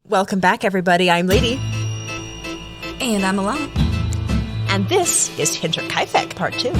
Welcome back, everybody. I'm Lady. And I'm Alana. And this is Hinterkaifeck Part 2.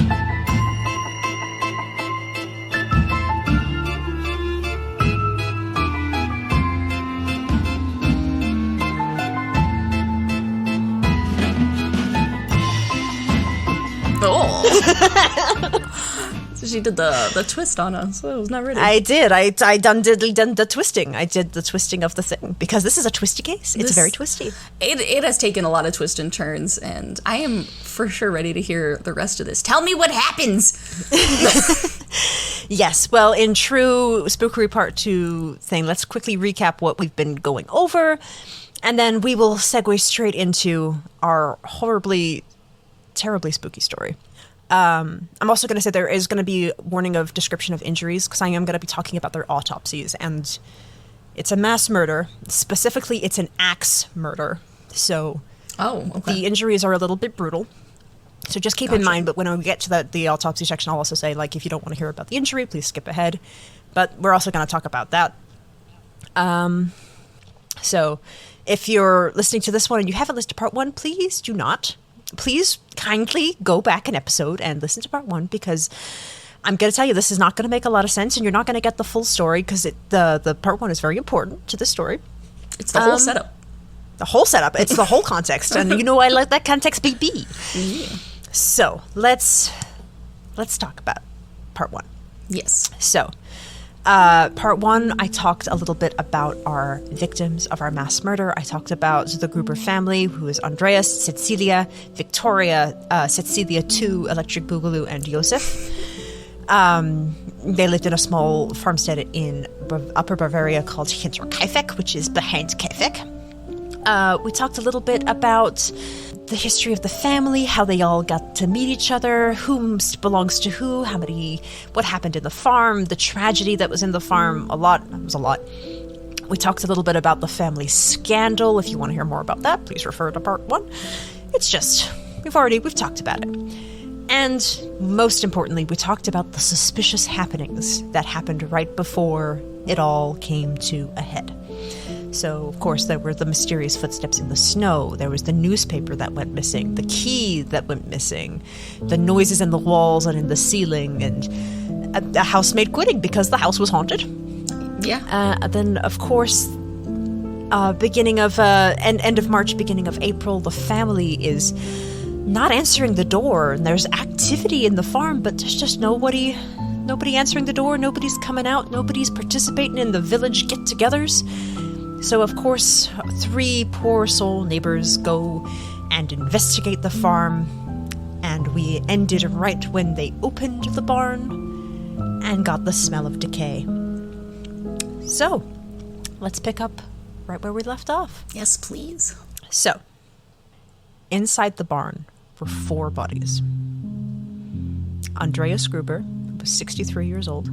So she did the twist on us, so I was not ready. I did. I done the twisting. I did the twisting of the thing. Because this is a twisty case. It's very twisty. It has taken a lot of twists and turns, and I am for sure ready to hear the rest of this. Tell me what happens! Yes. Well, in true Spookery Part 2 thing, let's quickly recap what we've been going over. And then we will segue straight into our horribly, terribly spooky story. I'm also going to say there is going to be warning of description of injuries because I am going to be talking about their autopsies, and it's a mass murder. Specifically, it's an axe murder. So the injuries are a little bit brutal. So just keep in mind, but when we get to the autopsy section, I'll also say, like, if you don't want to hear about the injury, please skip ahead. But we're also going to talk about that. So if you're listening to this one and you haven't listened to Part 1, please do not. Please kindly go back an episode and listen to Part 1 because I'm going to tell you this is not going to make a lot of sense and you're not going to get the full story because the Part 1 is very important to the story. It's the whole setup. The whole setup. It's the whole context. And you know I let that context be. Yeah. So let's talk about Part 1. Yes. So Part 1, I talked a little bit about our victims of our mass murder. I talked about the Gruber family, who is Andreas, Cecilia, Victoria, Cecilia 2, Electric Boogaloo, and Josef. They lived in a small farmstead in Upper Bavaria called Hinterkaifeck, which is behind Kaifeck. We talked a little bit about the history of the family, how they all got to meet each other, whom belongs to who, what happened in the farm, the tragedy that was in the farm. It was a lot. We talked a little bit about the family scandal. If you want to hear more about that, please refer to Part 1. It's just, we've talked about it. And most importantly, we talked about the suspicious happenings that happened right before it all came to a head. So, of course, there were the mysterious footsteps in the snow. There was the newspaper that went missing, the key that went missing, the noises in the walls and in the ceiling, and a housemaid quitting because the house was haunted. Yeah. Then, of course, beginning of end of March, beginning of April, the family is not answering the door. And there's activity in the farm, but there's just nobody answering the door. Nobody's coming out. Nobody's participating in the village get-togethers. So, of course, 3 poor soul neighbors go and investigate the farm, and we ended right when they opened the barn and got the smell of decay. So, let's pick up right where we left off. Yes, please. So, inside the barn were 4 bodies. Andreas Gruber, who was 63 years old.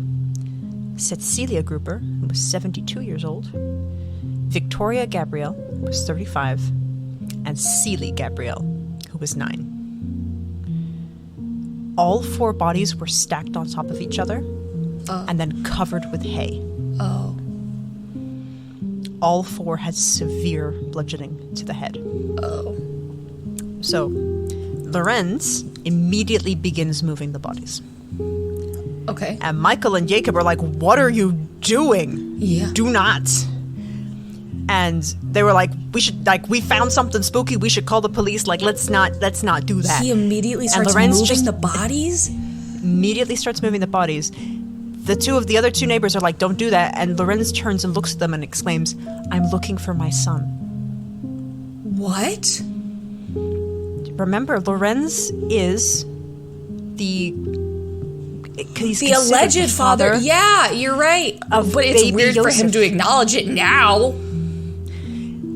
Cecilia Gruber, who was 72 years old. Victoria Gabriel, who was 35, and Celie Gabriel, who was 9. All 4 bodies were stacked on top of each other and then covered with hay. Oh. All 4 had severe bludgeoning to the head. Oh. So, Lorenz immediately begins moving the bodies. Okay. And Michael and Jacob are like, "What are you doing? Yeah. Do not." And they were like, we found something spooky. We should call the police. Like, let's not do that. He immediately starts moving the bodies? Immediately starts moving the bodies. The other 2 neighbors are like, "Don't do that." And Lorenz turns and looks at them and exclaims, "I'm looking for my son." What? Remember, Lorenz is the alleged father. Yeah, you're right. But it's weird for him to acknowledge it now.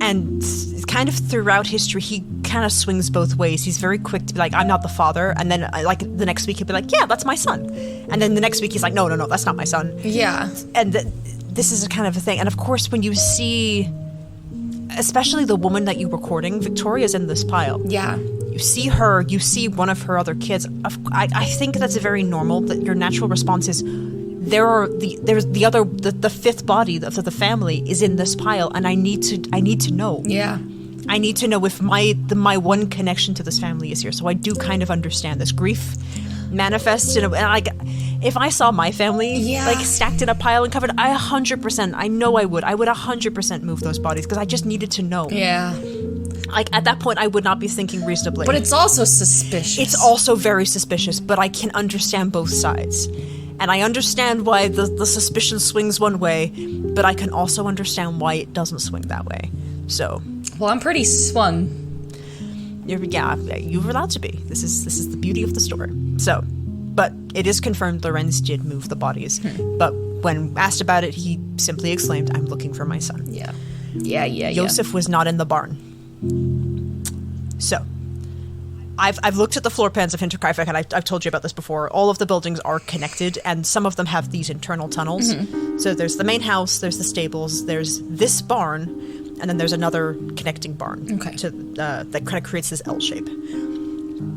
And kind of throughout history, he kind of swings both ways. He's very quick to be like, "I'm not the father," and then like the next week he'll be like, "Yeah, that's my son," and then the next week he's like, "No, that's not my son." Yeah. And this is a kind of a thing. And of course, when you see, especially the woman that you were courting, Victoria's in this pile. Yeah. You see her, you see one of her other kids. I think that's very normal, that your natural response is, there's the fifth body of the family is in this pile, and I need to know. Yeah. I need to know if my one connection to this family is here. So I do kind of understand this grief manifests in a, and like if I saw my family like stacked in a pile and covered, I 100% 100% move those bodies because I just needed to know. Yeah. Like at that point I would not be thinking reasonably. But it's also suspicious. It's also very suspicious, but I can understand both sides. And I understand why the suspicion swings one way, but I can also understand why it doesn't swing that way. So, well, I'm pretty swung. You're allowed to be. This is the beauty of the story. So, but it is confirmed Lorenz did move the bodies. But when asked about it, he simply exclaimed, "I'm looking for my son." Yeah. Joseph was not in the barn. So, I've looked at the floor plans of Hinterkaifeck, and I've told you about this before. All of the buildings are connected, and some of them have these internal tunnels. So there's the main house, there's the stables, there's this barn, and then there's another connecting barn that kind of creates this L shape.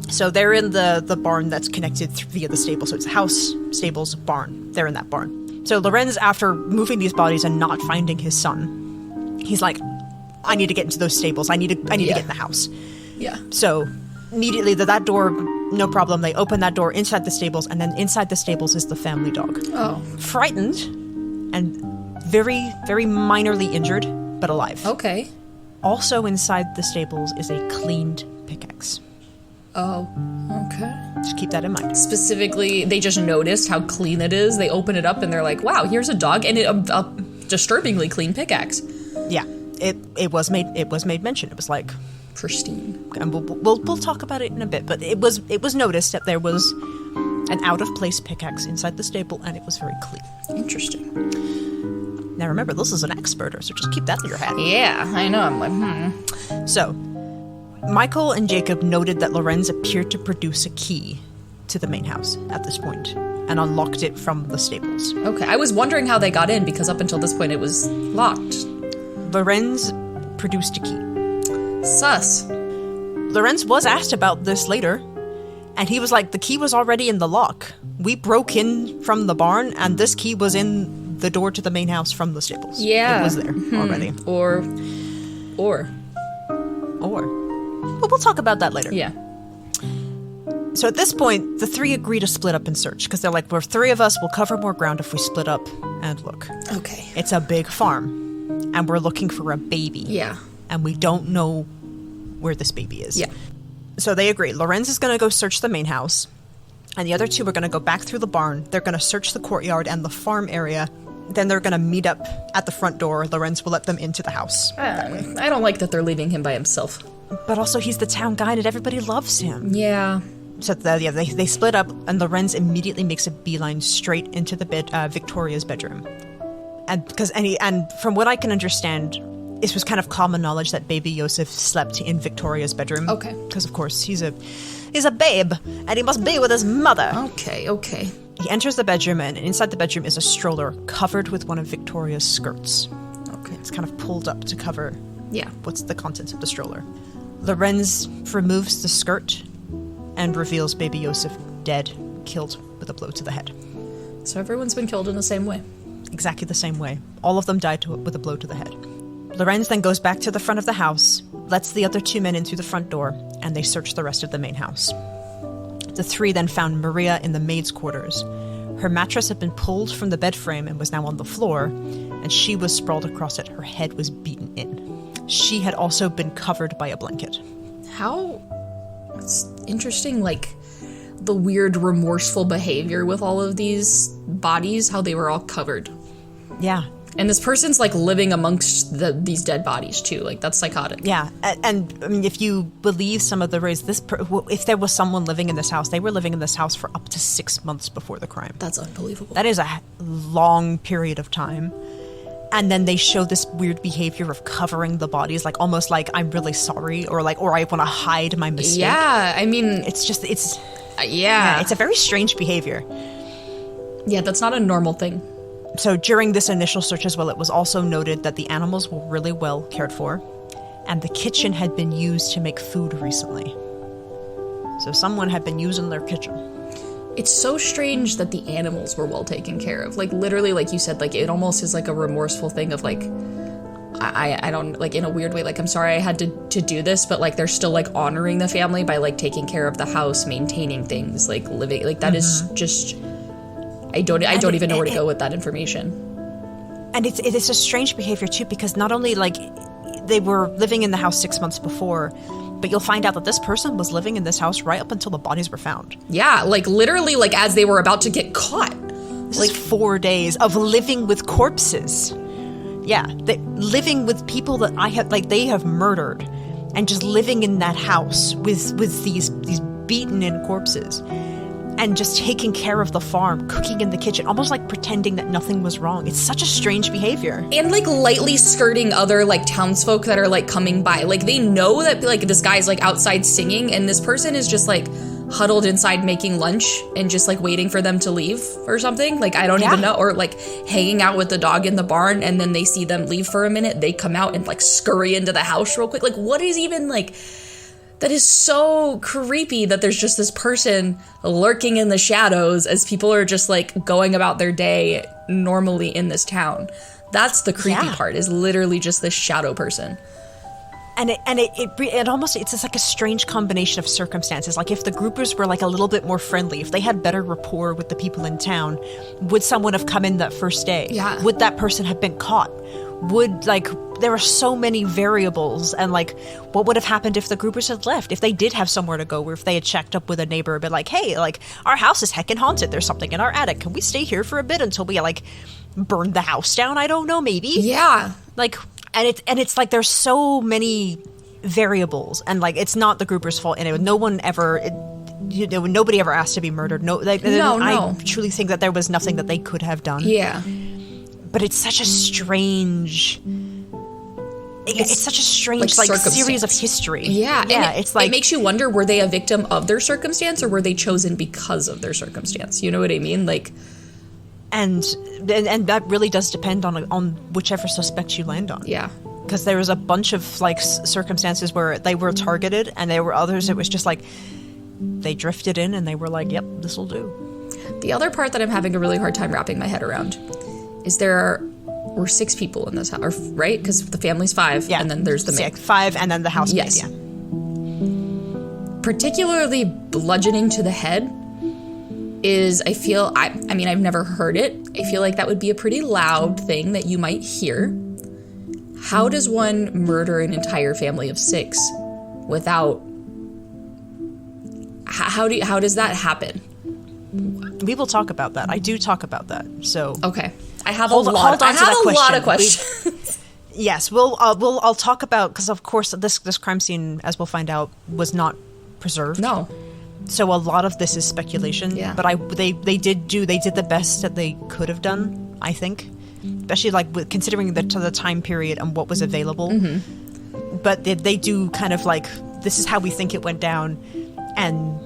So they're in the barn that's connected via the stable. So it's house, stables, barn. They're in that barn. So Lorenz, after moving these bodies and not finding his son, he's like, I need to get into those stables. I need to get in the house. Yeah. So immediately that door, no problem. They open that door inside the stables, and then inside the stables is the family dog. Oh. Frightened and very, very minorly injured, but alive. Okay. Also inside the stables is a cleaned pickaxe. Oh, okay. Just keep that in mind. Specifically, they just noticed how clean it is. They open it up and they're like, wow, here's a dog and a disturbingly clean pickaxe. Yeah. It was made mention. It was like pristine. And we'll talk about it in a bit, but it was noticed that there was an out of place pickaxe inside the stable, and it was very clean. Interesting. Now remember, this is an experter, so just keep that in your head. Yeah, I know. I'm like, So, Michael and Jacob noted that Lorenz appeared to produce a key to the main house at this point, and unlocked it from the stables. Okay, I was wondering how they got in, because up until this point it was locked. Lorenz produced a key. Sus. Lorenz was asked about this later, and he was like, the key was already in the lock. We broke in from the barn, and this key was in the door to the main house from the stables. Yeah. It was there already. Or. But we'll talk about that later. Yeah. So at this point, the three agree to split up and search, because they're like, we're three of us, we'll cover more ground if we split up and look. Okay. It's a big farm, and we're looking for a baby. Yeah. And we don't know where this baby is. Yeah. So they agree. Lorenz is going to go search the main house, and the other two are going to go back through the barn. They're going to search the courtyard and the farm area. Then they're going to meet up at the front door. Lorenz will let them into the house. I don't like that they're leaving him by himself. But also, he's the town guide, and everybody loves him. Yeah. So they split up, and Lorenz immediately makes a beeline straight into the Victoria's bedroom. And from what I can understand, this was kind of common knowledge that baby Joseph slept in Victoria's bedroom. Okay. Because of course he's a babe, and he must be with his mother. Okay. He enters the bedroom, and inside the bedroom is a stroller covered with one of Victoria's skirts. Okay. It's kind of pulled up to cover what's the contents of the stroller. Lorenz removes the skirt and reveals baby Joseph dead, killed with a blow to the head. So everyone's been killed in the same way. Exactly the same way. All of them died with a blow to the head. Lorenz then goes back to the front of the house, lets the other two men in through the front door, and they search the rest of the main house. The three then found Maria in the maid's quarters. Her mattress had been pulled from the bed frame and was now on the floor, and she was sprawled across it. Her head was beaten in. She had also been covered by a blanket. How... It's interesting, like, the weird remorseful behavior with all of these bodies, how they were all covered. Yeah. And this person's, like, living amongst these dead bodies, too. Like, that's psychotic. Yeah, and I mean, if you believe some of the ways, if there was someone living in this house, they were living in this house for up to 6 months before the crime. That's unbelievable. That is a long period of time. And then they show this weird behavior of covering the bodies, like almost like I'm really sorry, or I want to hide my mistake. Yeah, I mean, it's a very strange behavior. Yeah, that's not a normal thing. So during this initial search as well, it was also noted that the animals were really well cared for, and the kitchen had been used to make food recently. So someone had been using their kitchen. It's so strange that the animals were well taken care of. Like, literally, like you said, like, it almost is like a remorseful thing of, like, I don't, like, in a weird way, like, I'm sorry I had to do this, but, like, they're still, like, honoring the family by, like, taking care of the house, maintaining things, like, living, like, that is just, I don't even know where to go with that information. And it is a strange behavior, too, because not only, like, they were living in the house 6 months before, but you'll find out that this person was living in this house right up until the bodies were found. Yeah, like, literally, like, as they were about to get caught. This is 4 days of living with corpses. Yeah, living with people that they have murdered, and just living in that house with these beaten-in corpses, and just taking care of the farm, cooking in the kitchen, almost like pretending that nothing was wrong. It's such a strange behavior. And, like, lightly skirting other, like, townsfolk that are, like, coming by. Like, they know that, like, this guy's, like, outside singing, and this person is just, like, huddled inside making lunch and just, like, waiting for them to leave or something. Like, I don't even know. Or, like, hanging out with the dog in the barn, and then they see them leave for a minute. They come out and, like, scurry into the house real quick. Like, what is even, like... That is so creepy that there's just this person lurking in the shadows as people are just, like, going about their day normally in this town. That's the creepy part, is literally just this shadow person. And it almost, it's just like a strange combination of circumstances. Like, if the groupers were, like, a little bit more friendly, if they had better rapport with the people in town, would someone have come in that first day? Yeah. Would that person have been caught? Would, like, there are so many variables, and, like, what would have happened if the groupers had left? If they did have somewhere to go, or if they had checked up with a neighbor and been like, hey, like, our house is heckin' haunted. There's something in our attic. Can we stay here for a bit until we, like, burn the house down? I don't know, maybe. Yeah. Like... And it's like there's so many variables, and, like, it's not the groupers' fault. And no one ever, nobody ever asked to be murdered. No. I truly think that there was nothing that they could have done. Yeah. But it's such a strange. It's such a strange, like series of history. Yeah. Yeah. And it's like, it makes you wonder: were they a victim of their circumstance, or were they chosen because of their circumstance? You know what I mean? Like. And that really does depend on whichever suspect you land on. Yeah. Because there was a bunch of, like, circumstances where they were targeted, and there were others it was just like they drifted in and they were like, yep, this will do. The other part that I'm having a really hard time wrapping my head around is were 6 people in this house, right? Because the family's 5, and then there's the maid. 5, and then the housemaid, yes. Particularly bludgeoning to the head is, I feel, I mean, I've never heard it. I feel like that would be a pretty loud thing that you might hear. How does one murder an entire family of 6 without... How does that happen? We will talk about that. I do talk about that, so... Okay. I have a lot of questions. Yes, I'll talk about, because of course this crime scene, as we'll find out, was not preserved. No. So a lot of this is speculation. Yeah. But they did the best that they could have done, I think, especially, like, considering the time period and what was available. Mm-hmm. But they do kind of, like, this is how we think it went down, and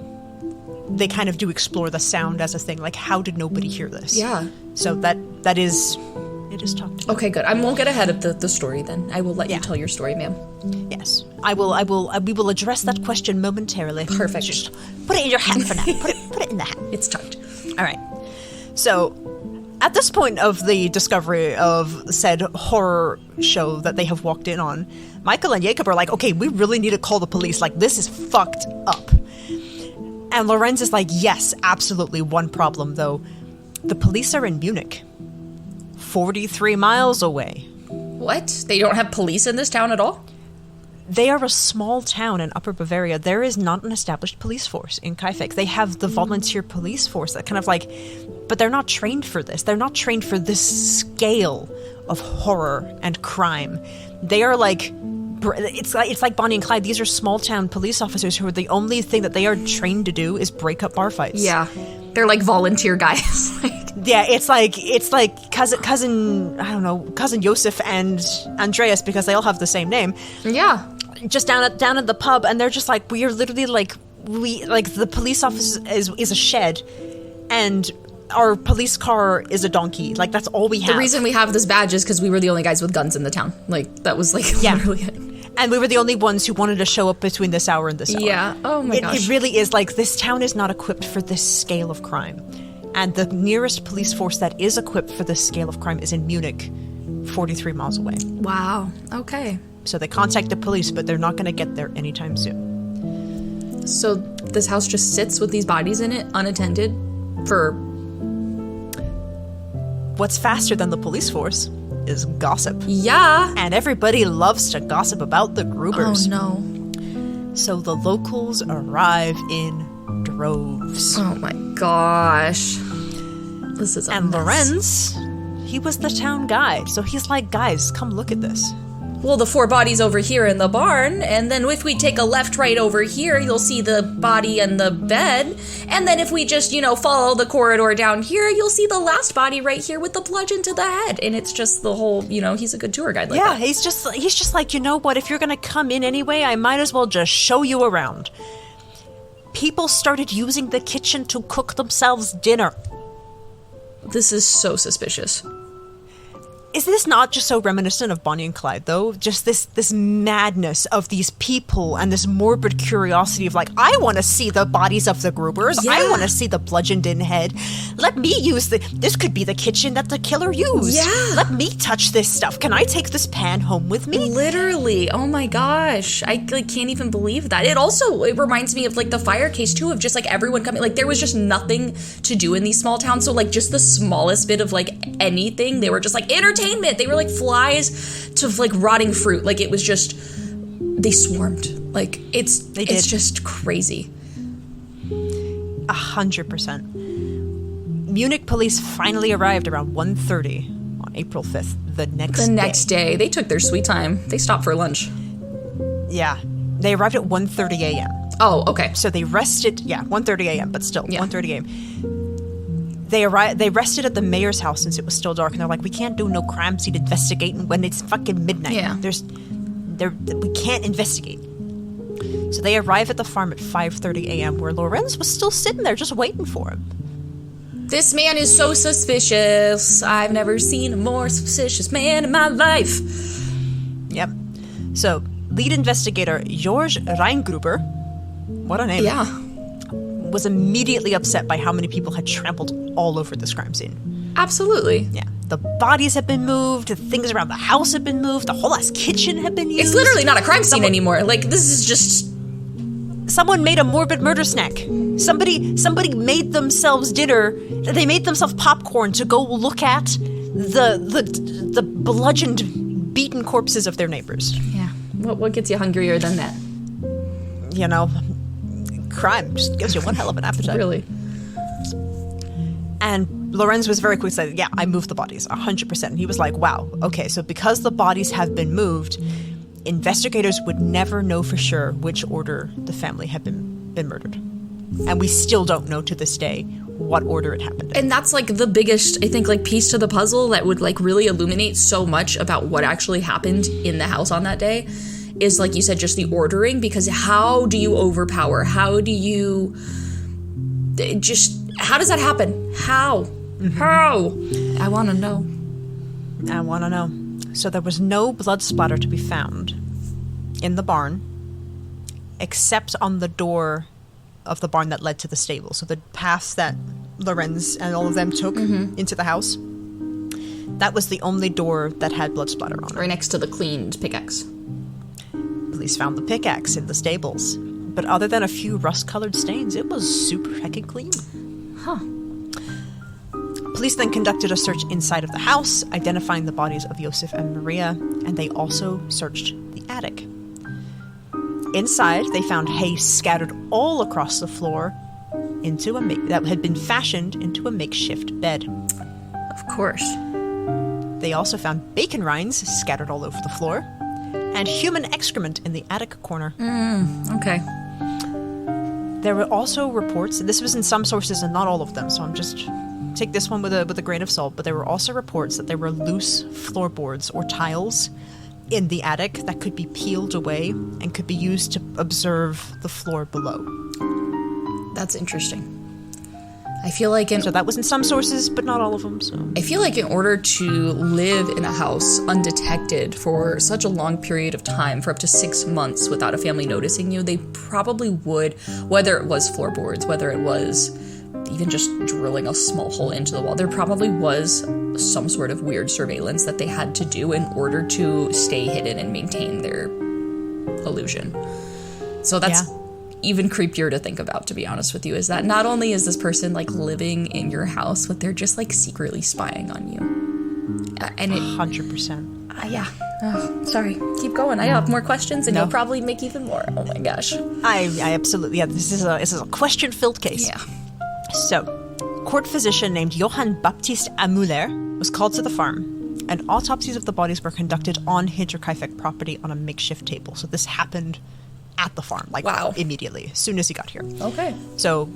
they kind of do explore the sound as a thing. Like, how did nobody hear this? Yeah. So that is. It is talked about. Okay, good. I won't get ahead of the story then. I will let you tell your story, ma'am. Yes. We will address that question momentarily. Perfect. Just put it in your hat for now. Put it in the hat. It's tucked. All right. So, at this point of the discovery of said horror show that they have walked in on, Michael and Jacob are like, okay, we really need to call the police. Like, this is fucked up. And Lorenz is like, yes, absolutely. One problem, though. The police are in Munich. 43 miles away. What? They don't have police in this town at all? They are a small town in Upper Bavaria. There is not an established police force in Kaifeck. They have the volunteer police force that kind of, like... But they're not trained for this. They're not trained for this scale of horror and crime. They are like... It's like Bonnie and Clyde. These are small town police officers who are the only thing that they are trained to do is break up bar fights. Yeah. They're like volunteer guys. Yeah, it's like cousin I don't know, cousin Joseph and Andreas, because they all have the same name. Yeah. Just down at the pub, and they're just like, we are literally like, the police office is a shed, and our police car is a donkey. Like, that's all we have. The reason we have this badge is because we were the only guys with guns in the town. Like, that was like literally it. And we were the only ones who wanted to show up between this hour and this hour. Yeah. Oh my gosh. It really is like this town is not equipped for this scale of crime. And the nearest police force that is equipped for this scale of crime is in Munich, 43 miles away. Wow. Okay. So they contact the police, but they're not going to get there anytime soon. So this house just sits with these bodies in it, unattended, for... What's faster than the police force is gossip. Yeah. And everybody loves to gossip about the Grubers. Oh, no. So the locals arrive in droves. Oh, my gosh. This is a And mess. Lorenz, he was the town guide. So he's like, guys, come look at this. Well, the 4 bodies over here in the barn, and then if we take a left right over here, you'll see the body and the bed. And then if we just, follow the corridor down here, you'll see the last body right here with the bludgeon to the head. And it's just the whole, he's a good tour guide like that. Yeah, he's just like, you know what, if you're gonna come in anyway, I might as well just show you around. People started using the kitchen to cook themselves dinner. This is so suspicious. Is this not just so reminiscent of Bonnie and Clyde, though? Just this madness of these people and this morbid curiosity of like, I want to see the bodies of the Grubers. Yeah. I want to see the bludgeoned-in head. Let me use this could be the kitchen that the killer used. Yeah. Let me touch this stuff. Can I take this pan home with me? Literally. Oh my gosh. I can't even believe that. It reminds me of the fire case too, of just everyone coming. There was just nothing to do in these small towns. So just the smallest bit of anything, they were just entertainment. They were like flies to rotting fruit. It was just, they swarmed. It's just crazy. 100%. Munich police finally arrived around 1:30 on April 5th, the next day. They took their sweet time. They stopped for lunch. Yeah. They arrived at 1:30 a.m. Oh, okay. So they rested, 1:30 a.m., but still, Yeah. 1:30 a.m. They rested at the mayor's house since it was still dark, and they're like, we can't do no crime scene investigating when it's fucking midnight. Yeah. We can't investigate. So they arrive at the farm at 5:30 a.m., where Lorenz was still sitting there just waiting for him. This man is so suspicious. I've never seen a more suspicious man in my life. Yep. So, lead investigator George Reingruber, what a name. Yeah. Was immediately upset by how many people had trampled all over this crime scene. Absolutely. Yeah. The bodies have been moved, the things around the house have been moved, the whole ass kitchen had been used. It's literally not a crime scene anymore. This is just... Someone made a morbid murder snack. Somebody made themselves dinner. They made themselves popcorn to go look at the bludgeoned, beaten corpses of their neighbors. Yeah. What gets you hungrier than that? Crime just gives you one hell of an appetite. Really. And Lorenz was very quick to say, yeah, I moved the bodies, 100%. And he was like, wow, okay, so because the bodies have been moved, investigators would never know for sure which order the family had been murdered. And we still don't know to this day what order it happened in. And that's the biggest, I think, piece to the puzzle that would really illuminate so much about what actually happened in the house on that day is, like you said, just the ordering, because how do you overpower? How do you how does that happen? How? Mm-hmm. How? I want to know. So there was no blood splatter to be found in the barn, except on the door of the barn that led to the stable. So the path that Lorenz and all of them took into the house, that was the only door that had blood splatter on it. Right next to the cleaned pickaxe. Police found the pickaxe in the stables. But other than a few rust-colored stains, it was super heckin' clean. Huh. Police then conducted a search inside of the house, identifying the bodies of Josef and Maria, and they also searched the attic. Inside, they found hay scattered all across the floor that had been fashioned into a makeshift bed. Of course. They also found bacon rinds scattered all over the floor, and human excrement in the attic corner. Okay. There were also reports, and this was in some sources and not all of them, so I'm just take this one with a grain of salt, but there were also reports that there were loose floorboards or tiles in the attic that could be peeled away and could be used to observe the floor below. That's interesting. I feel like So that was in some sources, but not all of them. So I feel like in order to live in a house undetected for such a long period of time, for up to 6 months without a family noticing you, they probably would, whether it was floorboards, whether it was even just drilling a small hole into the wall, there probably was some sort of weird surveillance that they had to do in order to stay hidden and maintain their illusion. So that's even creepier to think about, to be honest with you, is that not only is this person like living in your house, but they're just like secretly spying on you. And it 100%. yeah. Oh, sorry. Keep going. I have more questions, and you'll probably make even more. Oh my gosh. I absolutely, this is a question-filled case. Yeah. So, court physician named Johann Baptist Amuller was called to the farm, and autopsies of the bodies were conducted on Hinterkaifeck property on a makeshift table. So this happened at the farm, like immediately, as soon as he got here. Okay. So,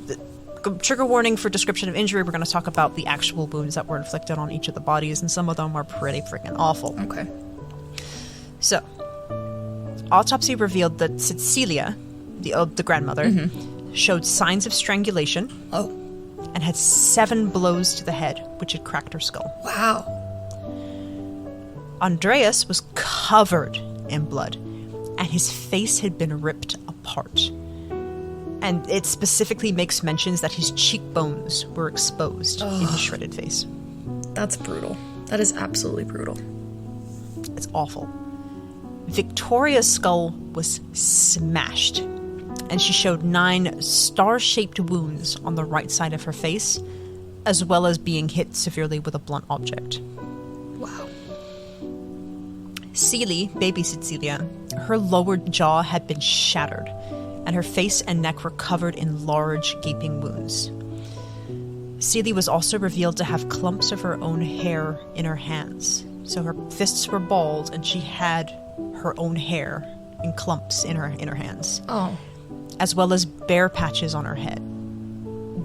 trigger warning for description of injury, we're going to talk about the actual wounds that were inflicted on each of the bodies, and some of them are pretty freaking awful. Okay. So, autopsy revealed that Cecilia, the grandmother, showed signs of strangulation. Oh. And had 7 blows to the head, which had cracked her skull. Wow. Andreas was covered in blood, and his face had been ripped apart. And it specifically makes mentions that his cheekbones were exposed in his shredded face. That's brutal. That is absolutely brutal. It's awful. Victoria's skull was smashed, and she showed 9 star-shaped wounds on the right side of her face, as well as being hit severely with a blunt object. Wow. Celie, baby Cecilia, her lower jaw had been shattered, and her face and neck were covered in large, gaping wounds. Celie was also revealed to have clumps of her own hair in her hands. So her fists were bald, and she had her own hair in clumps in her hands. Oh. As well as bare patches on her head.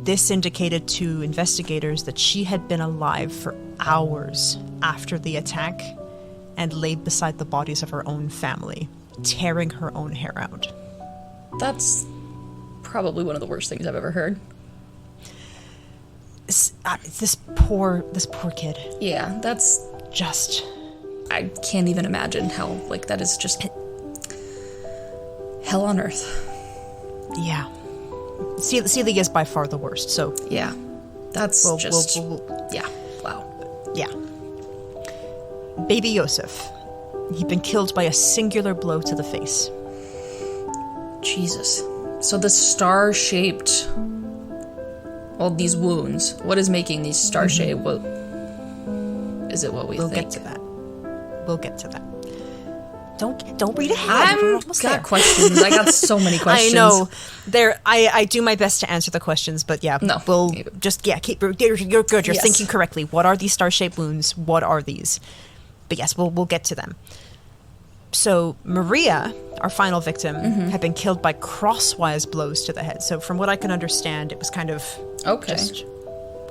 This indicated to investigators that she had been alive for hours after the attack and laid beside the bodies of her own family, tearing her own hair out. That's probably one of the worst things I've ever heard. This poor kid. Yeah, that's just... I can't even imagine how, like, that is just hell on earth. Yeah. Celia is by far the worst, so... Yeah. That's yeah. Wow. Yeah. Baby Yosef. He'd been killed by a singular blow to the face. Jesus. So the star-shaped... Well, these wounds. What is making these star-shaped? What is it? What we think? We'll get to that. Don't read ahead. We're almost got there. Questions. I got so many questions. I know. I do my best to answer the questions, but yeah, no, we'll just keep. You're good. You're yes. thinking correctly. What are these star-shaped wounds? What are these? But yes, we'll get to them. So Maria, our final victim, had been killed by crosswise blows to the head. So from what I can understand, it was kind of just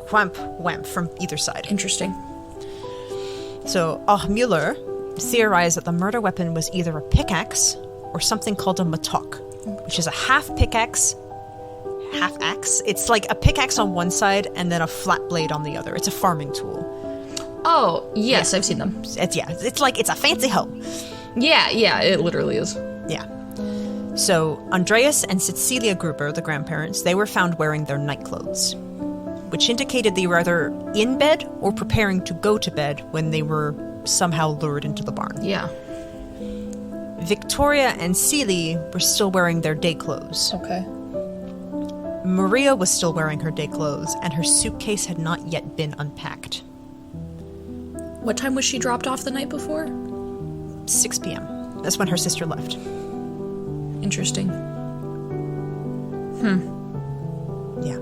whamp from either side. Interesting. So Müller theorized that the murder weapon was either a pickaxe or something called a mattock, which is a half pickaxe, half axe. It's like a pickaxe on one side and then a flat blade on the other. It's a farming tool. Oh, yes, I've seen them. It's a fancy hoe. Yeah, it literally is. Yeah. So Andreas and Cecilia Gruber, the grandparents, they were found wearing their nightclothes, which indicated they were either in bed or preparing to go to bed when they were somehow lured into the barn. Yeah. Victoria and Celie were still wearing their day clothes. Okay. Maria was still wearing her day clothes, and her suitcase had not yet been unpacked. What time was she dropped off the night before? 6 p.m. That's when her sister left. Interesting. Yeah.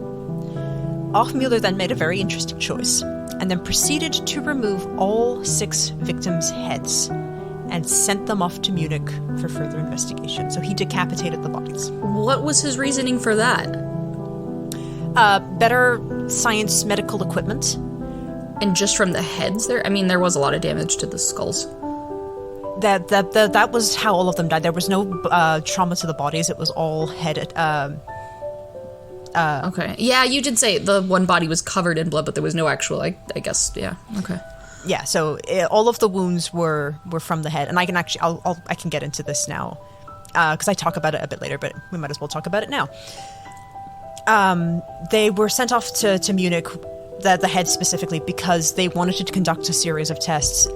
Müller then made a very interesting choice, and then proceeded to remove all 6 victims' heads and sent them off to Munich for further investigation. So he decapitated the bodies. What was his reasoning for that? Better science medical equipment. And just from the heads there? I mean, there was a lot of damage to the skulls. That was how all of them died. There was no trauma to the bodies. It was all head Okay. Yeah, you did say the one body was covered in blood, but there was no actual, I guess, yeah. Okay. Yeah, so all of the wounds were from the head. And I can actually, I can get into this now. Because I talk about it a bit later, but we might as well talk about it now. They were sent off to Munich, the head specifically, because they wanted to conduct a series of tests,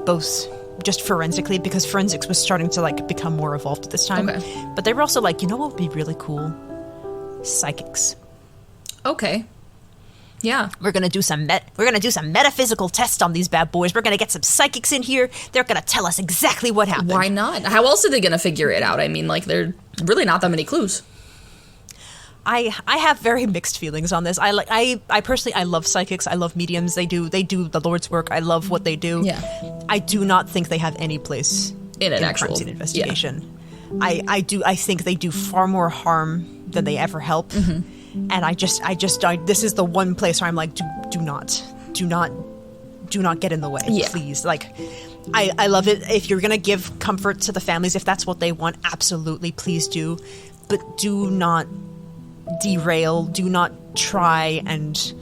both just forensically, because forensics was starting to like become more evolved at this time. Okay. But they were also like, you know what would be really cool? Psychics. Okay. Yeah. We're gonna do some metaphysical tests on these bad boys. We're gonna get some psychics in here. They're gonna tell us exactly what happened. Why not? How else are they gonna figure it out? I mean, like, there are really not that many clues. I have very mixed feelings on this. I personally, I love psychics. I love mediums. They do the Lord's work. I love what they do. Yeah. I do not think they have any place in an actual crime scene investigation. Yeah. I think they do far more harm than they ever help. Mm-hmm. And I just this is the one place where I'm like, do not get in the way, please. Like, I love it. If you're gonna give comfort to the families, if that's what they want, absolutely, please do. But do not derail. Do not try and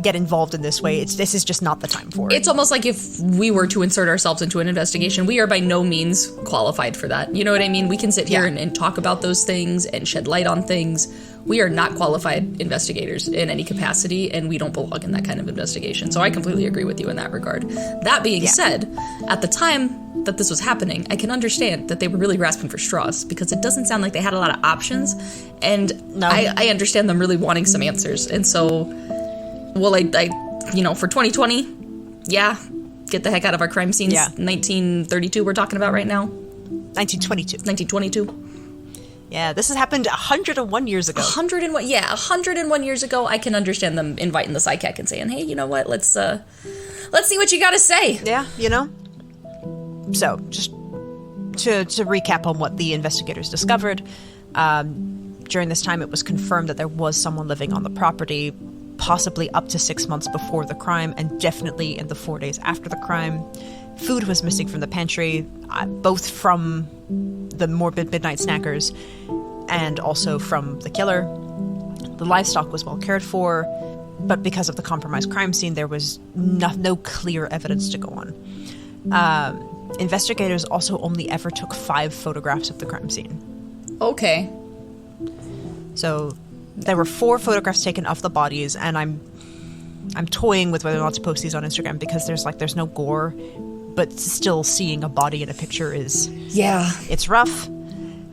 get involved in this way. This is just not the time for it. It's almost like if we were to insert ourselves into an investigation, we are by no means qualified for that. You know what I mean? We can sit here and talk about those things and shed light on things. We are not qualified investigators in any capacity, and we don't belong in that kind of investigation. So I completely agree with you in that regard. That being said, at the time that this was happening, I can understand that they were really grasping for straws, because it doesn't sound like they had a lot of options, and I understand them really wanting some answers. And so, well, I for 2020, get the heck out of our crime scenes. 1932 we're talking about right now. 1922. Yeah, this has happened 101 years ago. 101 years ago. I can understand them inviting the psychic and saying, hey, you know what, let's see what you got to say. Yeah, So, just to recap on what the investigators discovered, during this time it was confirmed that there was someone living on the property, possibly up to 6 months before the crime, and definitely in the 4 days after the crime. Food was missing from the pantry, both from the morbid midnight snackers and also from the killer. The livestock was well cared for, but because of the compromised crime scene, there was no clear evidence to go on. Investigators also only ever took 5 photographs of the crime scene. Okay. So there were 4 photographs taken of the bodies, and I'm toying with whether or not to post these on Instagram, because there's no gore, but still seeing a body in a picture it's rough.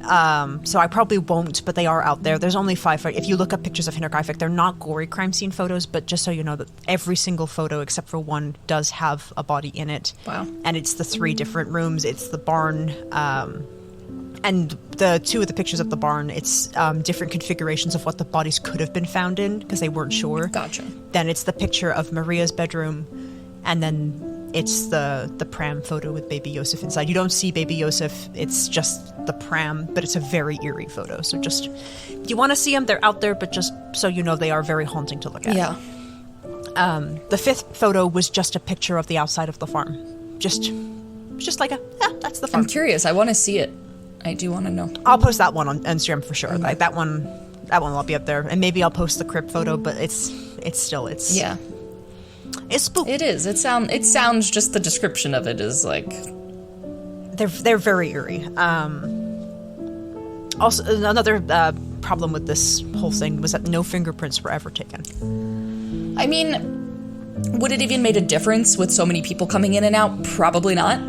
So I probably won't, but they are out there. There's only 5. If you look up pictures of Hinterkaifeck, they're not gory crime scene photos, but just so you know that every single photo except for one does have a body in it. Wow. And it's the 3 different rooms. It's the barn, and the 2 of the pictures of the barn, it's different configurations of what the bodies could have been found in, because they weren't sure. Gotcha. Then it's the picture of Maria's bedroom, and then it's the pram photo with baby Yosef inside. You don't see baby Yosef, it's just the pram, but it's a very eerie photo. So just, if you want to see them, they're out there, but just so you know, they are very haunting to look at. Yeah. The 5th photo was just a picture of the outside of the farm. Just like that's the farm. I'm curious. I want to see it. I do want to know. I'll post that one on Instagram for sure. Okay. Like that one will be up there, and maybe I'll post the crypt photo. But it's spooky. It is. It sounds, just the description of it is like, they're very eerie. Also, another problem with this whole thing was that no fingerprints were ever taken. I mean, would it even made a difference with so many people coming in and out? Probably not.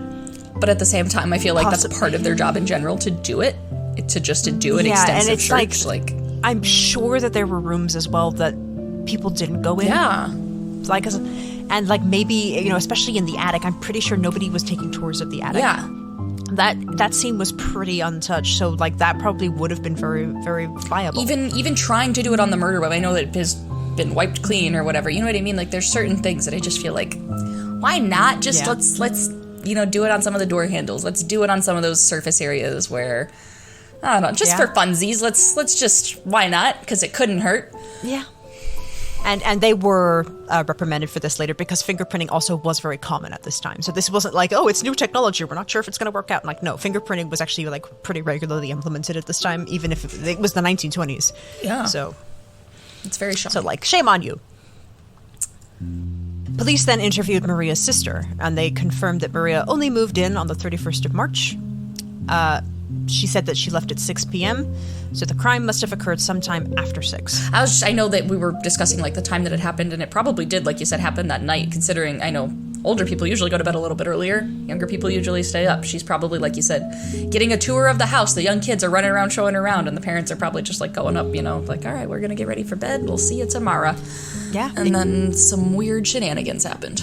But at the same time, I feel like that's part of their job in general, to do it, to do an extensive search. Like, I'm sure that there were rooms as well that people didn't go in. Yeah. Like, and like maybe, especially in the attic, I'm pretty sure nobody was taking tours of the attic. Yeah. That scene was pretty untouched, so like that probably would have been very, very viable. Even trying to do it on the murder web, I know that it has been wiped clean or whatever. You know what I mean? Like, there's certain things that I just feel like, why not just let's do it on some of the door handles. Let's do it on some of those surface areas where, I don't know, just for funsies. Let's just, why not? Because it couldn't hurt. Yeah. And they were reprimanded for this later, because fingerprinting also was very common at this time. So this wasn't like, oh, it's new technology, we're not sure if it's going to work out. Like, no, fingerprinting was actually like pretty regularly implemented at this time, even if it was the 1920s. Yeah. So It's very shocking. So, like, shame on you. Police then interviewed Maria's sister, and they confirmed that Maria only moved in on the 31st of March. She said that she left at 6 p.m., so the crime must have occurred sometime after 6. I know that we were discussing, like, the time that it happened, and it probably did, like you said, happen that night, considering, I know, older people usually go to bed a little bit earlier. Younger people usually stay up. She's probably, like you said, getting a tour of the house. The young kids are running around, showing around, and the parents are probably just, like, going up, you know, like, all right, we're going to get ready for bed. We'll see you tomorrow. Yeah. And then some weird shenanigans happened.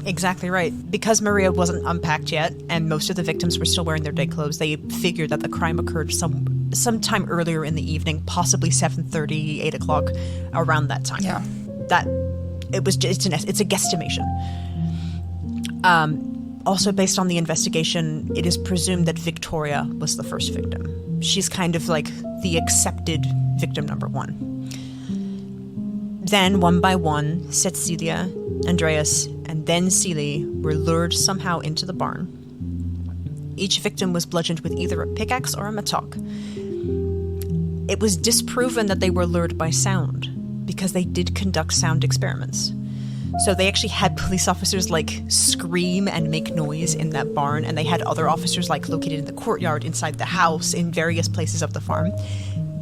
Exactly right. Because Maria wasn't unpacked yet, and most of the victims were still wearing their day clothes, they figured that the crime occurred sometime earlier in the evening, possibly 7:30, 8 o'clock, around that time. Yeah. It's a guesstimation. Also, based on the investigation, it is presumed that Victoria was the first victim. She's kind of like the accepted victim number 1. Then, one by one, Cecilia, Andreas, and then Celie were lured somehow into the barn. Each victim was bludgeoned with either a pickaxe or a mattock. It was disproven that they were lured by sound, because they did conduct sound experiments. So they actually had police officers, like, scream and make noise in that barn, and they had other officers, like, located in the courtyard, inside the house, in various places of the farm.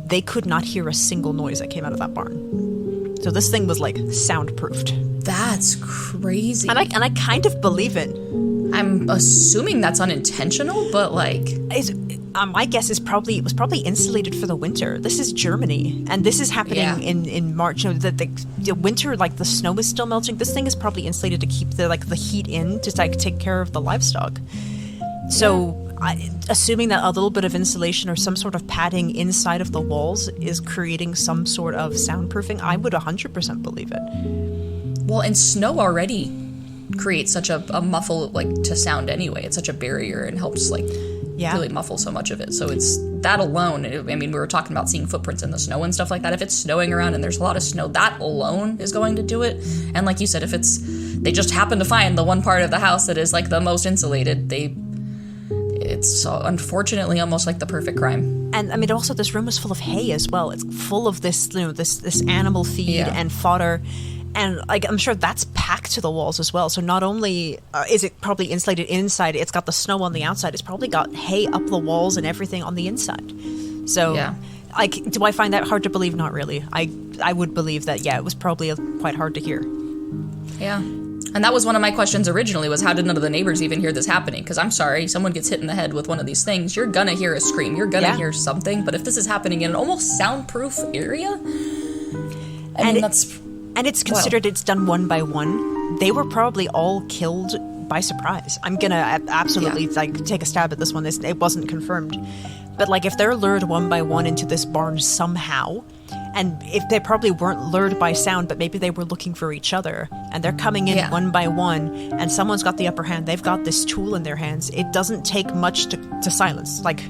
They could not hear a single noise that came out of that barn. So this thing was, like, soundproofed. That's crazy. And I kind of believe it. I'm assuming that's unintentional, but, like... my guess is it was probably insulated for the winter. This is Germany, and this is happening in March. You know, the winter, like, the snow is still melting. This thing is probably insulated to keep the heat in, to, like, take care of the livestock. So... assuming that a little bit of insulation or some sort of padding inside of the walls is creating some sort of soundproofing, I would 100% believe it. Well, and snow already creates such a muffle, like, to sound anyway. It's such a barrier and helps, like, really muffle so much of it. So it's that alone. I mean, we were talking about seeing footprints in the snow and stuff like that. If it's snowing around and there's a lot of snow, that alone is going to do it. And like you said, if they just happen to find the one part of the house that is, like, the most insulated, it's unfortunately almost like the perfect crime. And I mean, also this room is full of hay as well. It's full of this, you know, this animal feed and fodder, and, like, I'm sure that's packed to the walls as well. So not only is it probably insulated inside, it's got the snow on the outside. It's probably got hay up the walls and everything on the inside. So, like, do I find that hard to believe? Not really. I would believe that it was probably quite hard to hear. Yeah. And that was one of my questions originally, was how did none of the neighbors even hear this happening? Because I'm sorry, someone gets hit in the head with one of these things, you're gonna hear a scream, you're gonna hear something. But if this is happening in an almost soundproof area, I mean, that's... And it's considered it's done one by one. They were probably all killed by surprise. I'm gonna absolutely take a stab at this one. It wasn't confirmed. But, like, if they're lured one by one into this barn somehow... And if they probably weren't lured by sound, but maybe they were looking for each other, and they're coming in one by one, and someone's got the upper hand, they've got this tool in their hands, it doesn't take much to silence. Like,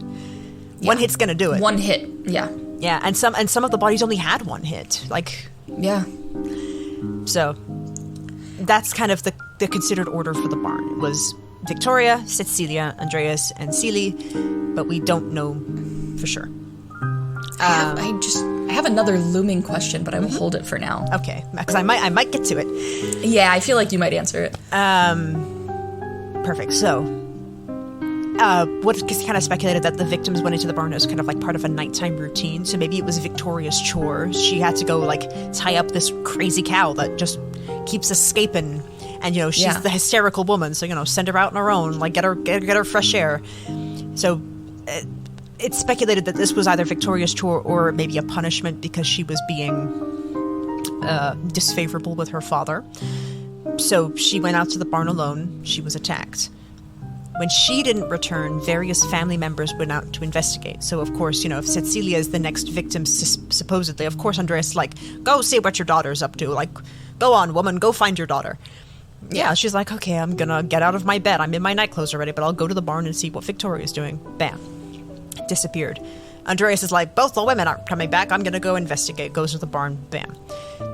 one hit's gonna do it. One hit, yeah. Yeah, and some of the bodies only had one hit. Like... Yeah. So, that's kind of the considered order for the barn. It was Victoria, Cecilia, Andreas, and Celie, but we don't know for sure. I have another looming question, but I will hold it for now. Okay, because I might get to it. Yeah, I feel like you might answer it. Perfect. So, what kind of speculated that the victims went into the barn as kind of like part of a nighttime routine. So maybe it was Victoria's chore. She had to go, like, tie up this crazy cow that just keeps escaping. And, you know, she's the hysterical woman. So, you know, send her out on her own, like, get her fresh air. So... it's speculated that this was either Victoria's chore or maybe a punishment because she was being disfavorable with her father. So she went out to the barn alone. She was attacked. When she didn't return, various family members went out to investigate. So, of course, you know, if Cecilia is the next victim, supposedly, of course, Andreas is like, go see what your daughter's up to. Like, go on, woman, go find your daughter. Yeah, she's like, okay, I'm gonna get out of my bed. I'm in my night clothes already, but I'll go to the barn and see what Victoria's doing. Bam. Disappeared. Andreas is like, both the women aren't coming back. I'm going to go investigate. Goes to the barn. Bam.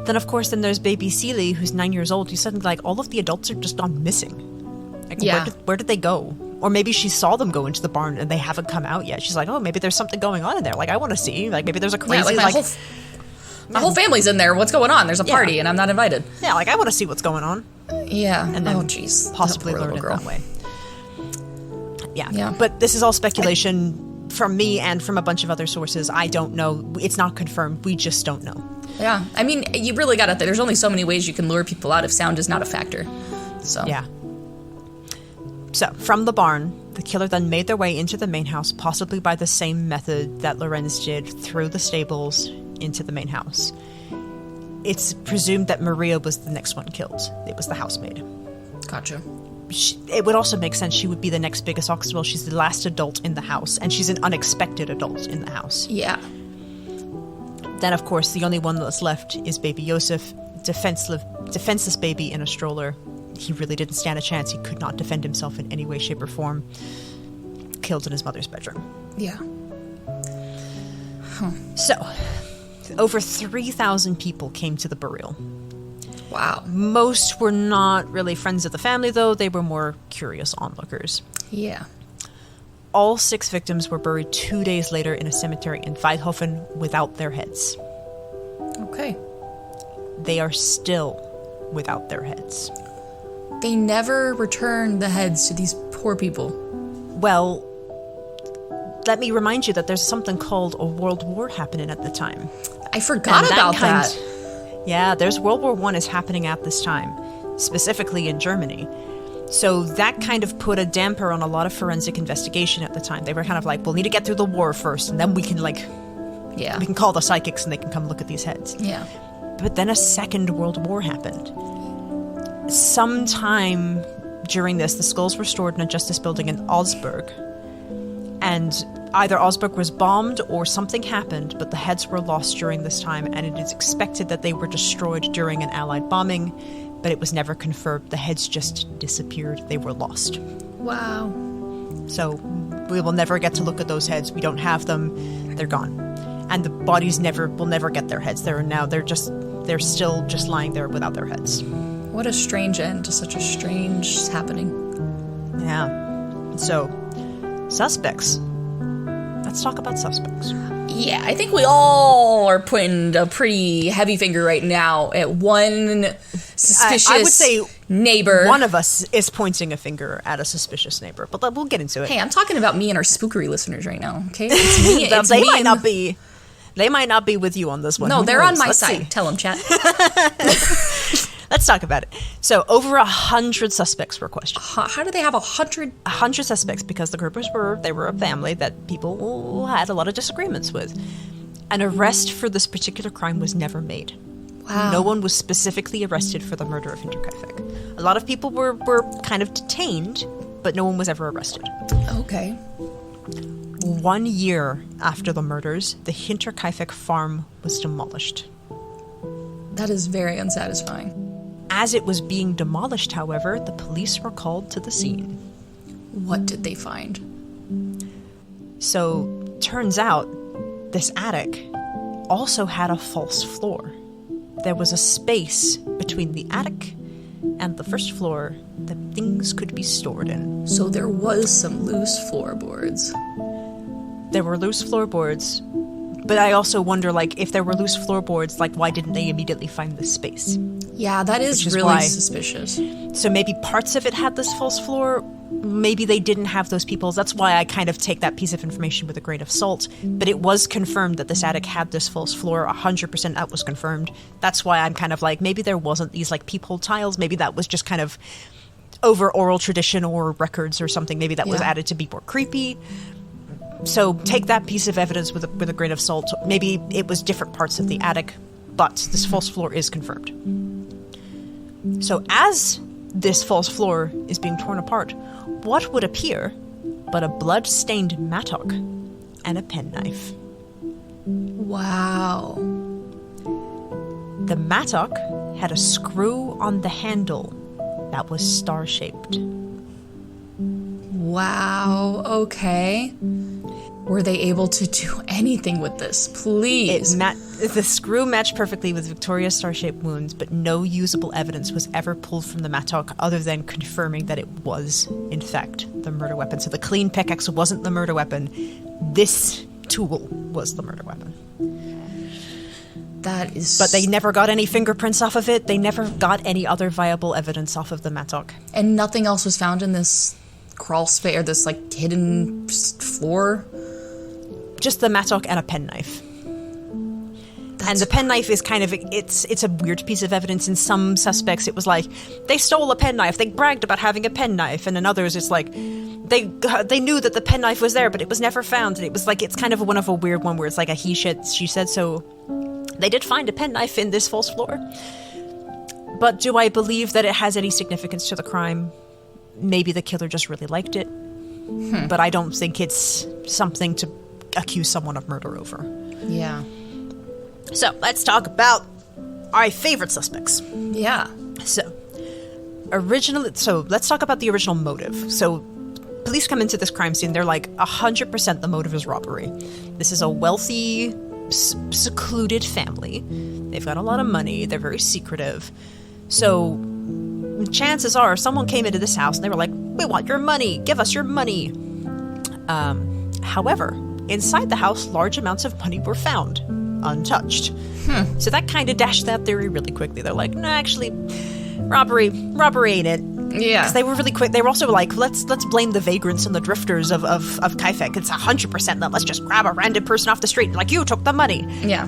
Then, of course, there's baby Celie, who's 9 years old. You suddenly, like, all of the adults are just gone missing. Like, where did they go? Or maybe she saw them go into the barn and they haven't come out yet. She's like, oh, maybe there's something going on in there. Like, I want to see. Like, maybe there's a crazy, My whole family's in there. What's going on? There's a party, and I'm not invited. Yeah, like, I want to see what's going on. Yeah. And then jeez. possibly learn it that way. Yeah. But this is all speculation from me and from a bunch of other sources. I don't know. It's not confirmed. We just don't know. Yeah. I mean, you really got to think. There's only so many ways you can lure people out if sound is not a factor. So. Yeah. So, from the barn, the killer then made their way into the main house, possibly by the same method that Lorenz did, through the stables into the main house. It's presumed that Maria was the next one killed. It was the housemaid. Gotcha. It would also make sense she would be the next biggest Oxwell. She's the last adult in the house, and she's an unexpected adult in the house. Yeah. Then, of course, the only one that's left is baby Yosef, defenseless baby in a stroller. He really didn't stand a chance. He could not defend himself in any way, shape, or form. Killed in his mother's bedroom. Yeah. So, over 3,000 people came to the burial. Wow. Most were not really friends of the family, though. They were more curious onlookers. Yeah. All 6 victims were buried 2 days later in a cemetery in Weidhofen without their heads. Okay. They are still without their heads. They never returned the heads to these poor people. Well, let me remind you that there's something called a world war happening at the time. I forgot about that. Yeah, there's World War I is happening at this time, specifically in Germany. So that kind of put a damper on a lot of forensic investigation at the time. They were kind of like, we'll need to get through the war first, and then we can we can call the psychics and they can come look at these heads. Yeah. But then a second World War happened. Sometime during this, the skulls were stored in a justice building in Augsburg. And either Augsburg was bombed or something happened, but the heads were lost during this time, and it is expected that they were destroyed during an Allied bombing, but it was never confirmed. The heads just disappeared. They were lost. Wow. So we will never get to look at those heads. We don't have them. They're gone. And the bodies will never get their heads. They're still just lying there without their heads. What a strange end to such a strange happening. Yeah. So, suspects. Let's talk about suspects. Yeah, I think we all are putting a pretty heavy finger right now at one suspicious I would say neighbor. One of us is pointing a finger at a suspicious neighbor, but we'll get into it. Hey, I'm talking about me and our Spookery listeners right now, okay? It's me. It's they me might not be. They might not be with you on this one. No, Who they're knows? on my Let's side. see. Tell them, chat. Let's talk about it. So, over 100 suspects were questioned. How do they have 100? 100 suspects, because the groupers were a family that people had a lot of disagreements with. An arrest for this particular crime was never made. Wow. No one was specifically arrested for the murder of Hinterkaifeck. A lot of people were kind of detained, but no one was ever arrested. Okay. 1 year after the murders, the Hinterkaifeck farm was demolished. That is very unsatisfying. As it was being demolished, however, the police were called to the scene. What did they find? So, turns out, this attic also had a false floor. There was a space between the attic and the first floor that things could be stored in. So there was some loose floorboards. There were loose floorboards, but I also wonder, if there were loose floorboards, why didn't they immediately find this space? Yeah, that is really why. suspicious. So maybe parts of it had this false floor. Maybe they didn't have those people. That's why I kind of take that piece of information with a grain of salt. But it was confirmed that this attic had this false floor. 100% that was confirmed. That's why I'm kind of maybe there wasn't these peephole tiles. Maybe that was just kind of over oral tradition or records or something. Maybe that was added to be more creepy. So take that piece of evidence with a grain of salt. Maybe it was different parts of the attic, but this false floor is confirmed. So as this false floor is being torn apart, what would appear but a blood-stained mattock and a penknife? Wow. The mattock had a screw on the handle that was star-shaped. Wow, okay. Were they able to do anything with this? Please. The screw matched perfectly with Victoria's star-shaped wounds, but no usable evidence was ever pulled from the mattock other than confirming that it was, in fact, the murder weapon. So the clean pickaxe wasn't the murder weapon. This tool was the murder weapon. But they never got any fingerprints off of it. They never got any other viable evidence off of the mattock. And nothing else was found in this crawl space, or this, like, hidden floor? Just the mattock and a penknife. And the penknife is kind of, it's a weird piece of evidence. In some suspects, it was like, they stole a penknife, they bragged about having a penknife, and in others, it's like, they knew that the penknife was there, but it was never found, and it was like, it's kind of a weird one where it's like a he said, she said, so they did find a penknife in this false floor. But do I believe that it has any significance to the crime? Maybe the killer just really liked it. But I don't think it's something to accuse someone of murder over. Yeah. So, let's talk about our favorite suspects. Yeah. So, let's talk about the original motive. So, police come into this crime scene, they're like, 100% the motive is robbery. This is a wealthy, secluded family. They've got a lot of money, they're very secretive. So, chances are, someone came into this house and they were like, we want your money, give us your money. However, inside the house, large amounts of money were found. Untouched. So that kind of dashed that theory really quickly. They're like, no, actually, robbery ain't it. Yeah. Because they were really quick. They were also like, let's blame the vagrants and the drifters of Kaifeck. It's 100% that let's just grab a random person off the street. Like, you took the money. Yeah.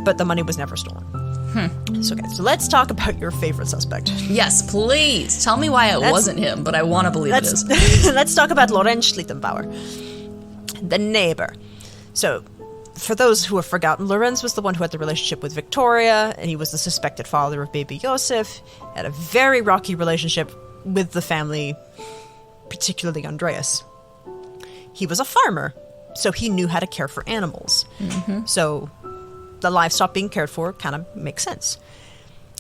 But the money was never stolen. So let's talk about your favorite suspect. Yes, please. Tell me why it wasn't him, but I want to believe it is. Let's talk about Lorenz Schlittenbauer, the neighbor. So, for those who have forgotten, Lorenz was the one who had the relationship with Victoria, and he was the suspected father of baby Josef, had a very rocky relationship with the family, particularly Andreas. He was a farmer, so he knew how to care for animals. So the livestock being cared for kind of makes sense.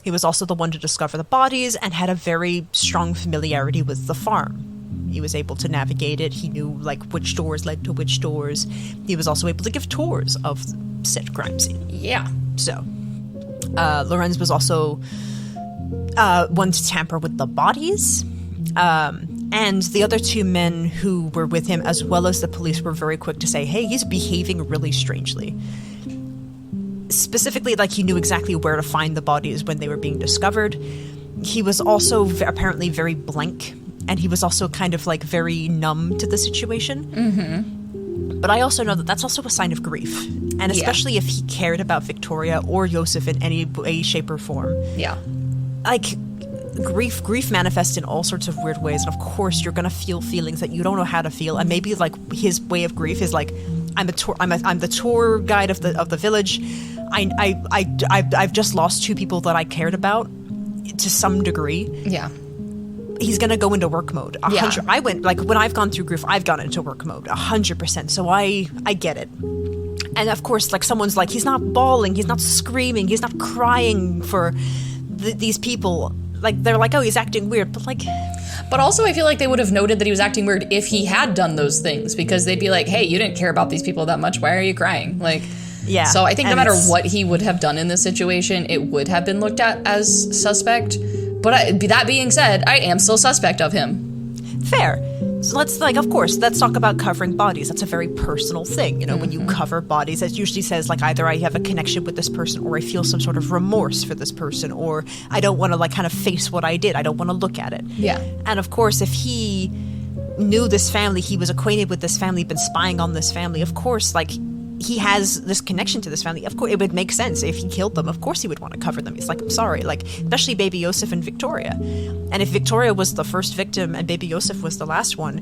He was also the one to discover the bodies and had a very strong familiarity with the farm. He was able to navigate it. He knew, like, which doors led to which doors. He was also able to give tours of said crime scene. Yeah. So, Lorenz was also one to tamper with the bodies. And the other two men who were with him, as well as the police, were very quick to say, hey, he's behaving really strangely. Specifically, like, he knew exactly where to find the bodies when they were being discovered. He was also apparently very blank. And he was also kind of, like, very numb to the situation. But I also know that that's also a sign of grief. And especially if he cared about Victoria or Josef in any way, shape, or form. Yeah. Like, grief manifests in all sorts of weird ways. And, of course, you're going to feel feelings that you don't know how to feel. And maybe, like, his way of grief is, like, I'm the tour guide of the village. I've just lost two people that I cared about to some degree. Yeah. He's going to go into work mode. I went, like, when I've gone through grief, I've gone into work mode 100%. So I get it. And of course, like, someone's like, he's not bawling, he's not screaming, he's not crying for these people. Like, they're like, oh, he's acting weird. But, like... But also, I feel like they would have noted that he was acting weird if he had done those things, because they'd be like, hey, you didn't care about these people that much. Why are you crying? Like, yeah. So I think no matter what he would have done in this situation, it would have been looked at as suspect. But that being said, I am still suspect of him. Fair. So let's talk about covering bodies. That's a very personal thing. You know, when you cover bodies, it usually says, like, either I have a connection with this person, or I feel some sort of remorse for this person, or I don't want to, like, kind of face what I did. I don't want to look at it. Yeah. And of course, if he knew this family, he was acquainted with this family, been spying on this family, of course, like, he has this connection to this family. Of course, it would make sense if he killed them. Of course, he would want to cover them. He's like, I'm sorry, like, especially baby Josef and Victoria. And if Victoria was the first victim and baby Josef was the last one,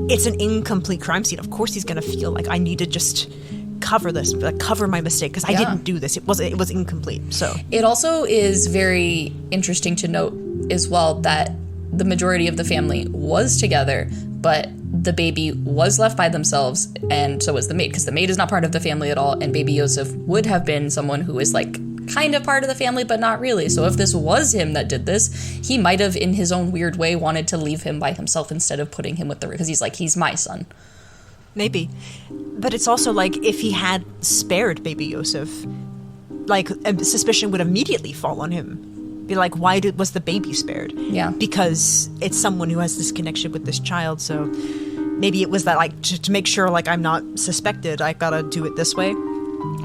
it's an incomplete crime scene. Of course, he's going to feel like, I need to just cover this, like, cover my mistake, because I didn't do this. It was incomplete. So it also is very interesting to note as well that the majority of the family was together, but the baby was left by themselves, and so was the maid, because the maid is not part of the family at all, and baby Josef would have been someone who is, like, kind of part of the family, but not really. So if this was him that did this, he might have, in his own weird way, wanted to leave him by himself instead of putting him with because he's like, he's my son. Maybe. But it's also like, if he had spared baby Josef, like, suspicion would immediately fall on him. Be like, why was the baby spared? Yeah. Because it's someone who has this connection with this child, so maybe it was that, like, to make sure, like, I'm not suspected, I gotta do it this way.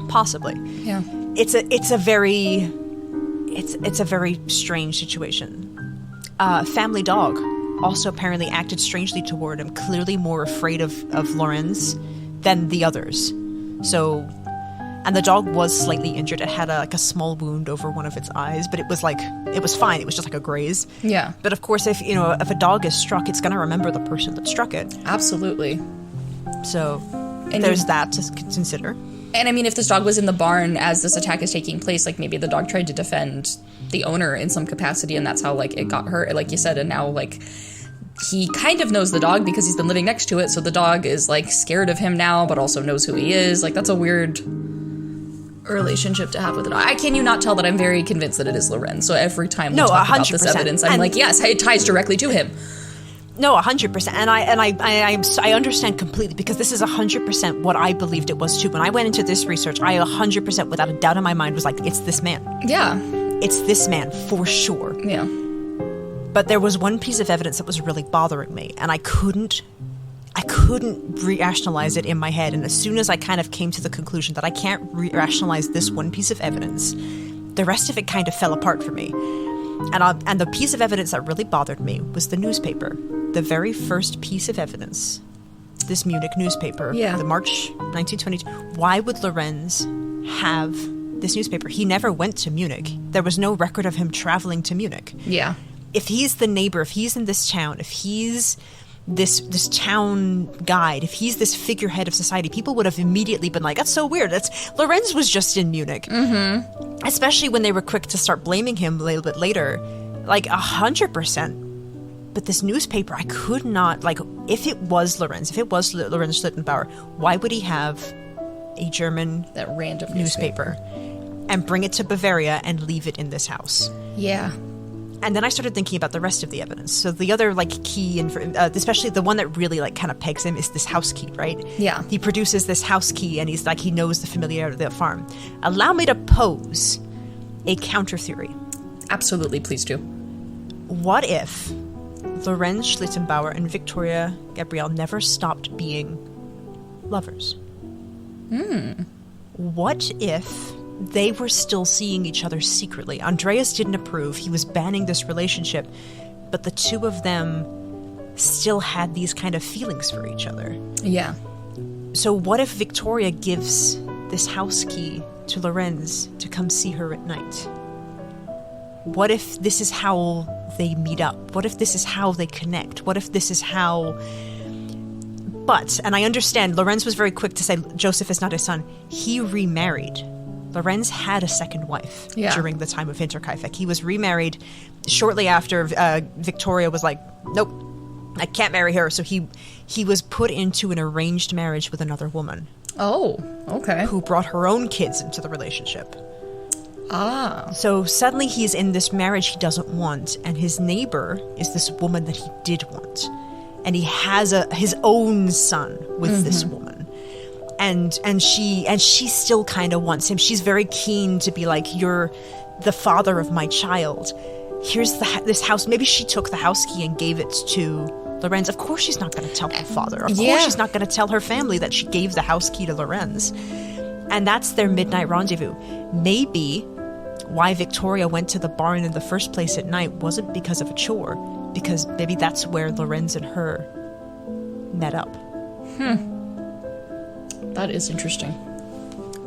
Possibly. Yeah. it's a very strange situation. Family dog also apparently acted strangely toward him, clearly more afraid of Lorenz than the others. So, and the dog was slightly injured. It had a small wound over one of its eyes, but it was fine. It was just like a graze. Yeah. But of course, if a dog is struck, it's going to remember the person that struck it. Absolutely. So, there's that to consider. And I mean, if this dog was in the barn as this attack is taking place, like maybe the dog tried to defend the owner in some capacity, and that's how like it got hurt, like you said, and now like he kind of knows the dog because he's been living next to it, so the dog is like scared of him now, but also knows who he is. Like that's a weird relationship to have with the dog. Can you not tell that I'm very convinced that it is Lorenz? So every time we talk about this evidence, I'm like, yes, it ties directly to him. No, 100%, and I understand completely, because this is 100% what I believed it was too. When I went into this research, I 100%, without a doubt in my mind, was like, it's this man. Yeah, it's this man for sure. Yeah. But there was one piece of evidence that was really bothering me, and I couldn't rationalize it in my head. And as soon as I kind of came to the conclusion that I can't rationalize this one piece of evidence, the rest of it kind of fell apart for me. And the piece of evidence that really bothered me was the newspaper. The very first piece of evidence, this Munich newspaper, the March 1922. Why would Lorenz have this newspaper? He never went to Munich. There was no record of him traveling to Munich. Yeah. If he's the neighbor, if he's in this town, if he's this town guide, if he's this figurehead of society, people would have immediately been like, that's so weird. Lorenz was just in Munich. Mm-hmm. Especially when they were quick to start blaming him a little bit later. Like 100%. But this newspaper, I could not, like, if it was Lorenz Schlittenbauer, why would he have a German that random newspaper and bring it to Bavaria and leave it in this house? Yeah. And then I started thinking about the rest of the evidence. So the other, like, key, especially the one that really, like, kind of pegs him is this house key, right? Yeah. He produces this house key, and he's like, he knows the familiarity of the farm. Allow me to pose a counter theory. Absolutely, please do. What if Lorenz Schlittenbauer and Victoria Gabrielle never stopped being lovers? What if they were still seeing each other secretly? Andreas didn't approve. He was banning this relationship. But the two of them still had these kind of feelings for each other. Yeah. So what if Victoria gives this house key to Lorenz to come see her at night? What if this is how they meet up? What if this is how they connect? What if this is how... But, and I understand, Lorenz was very quick to say Joseph is not his son. He remarried. Lorenz had a second wife during the time of Hinterkaifeck. He was remarried shortly after Victoria was like, nope, I can't marry her. So he was put into an arranged marriage with another woman. Oh, okay. Who brought her own kids into the relationship. Ah. So suddenly he's in this marriage he doesn't want, and his neighbor is this woman that he did want. And he has his own son with this woman. And she still kind of wants him. She's very keen to be like, you're the father of my child. Here's this house. Maybe she took the house key and gave it to Lorenz. Of course she's not going to tell her father. Of course she's not going to tell her family that she gave the house key to Lorenz. And that's their midnight rendezvous. Maybe why Victoria went to the barn in the first place at night wasn't because of a chore. Because maybe that's where Lorenz and her met up. That is interesting.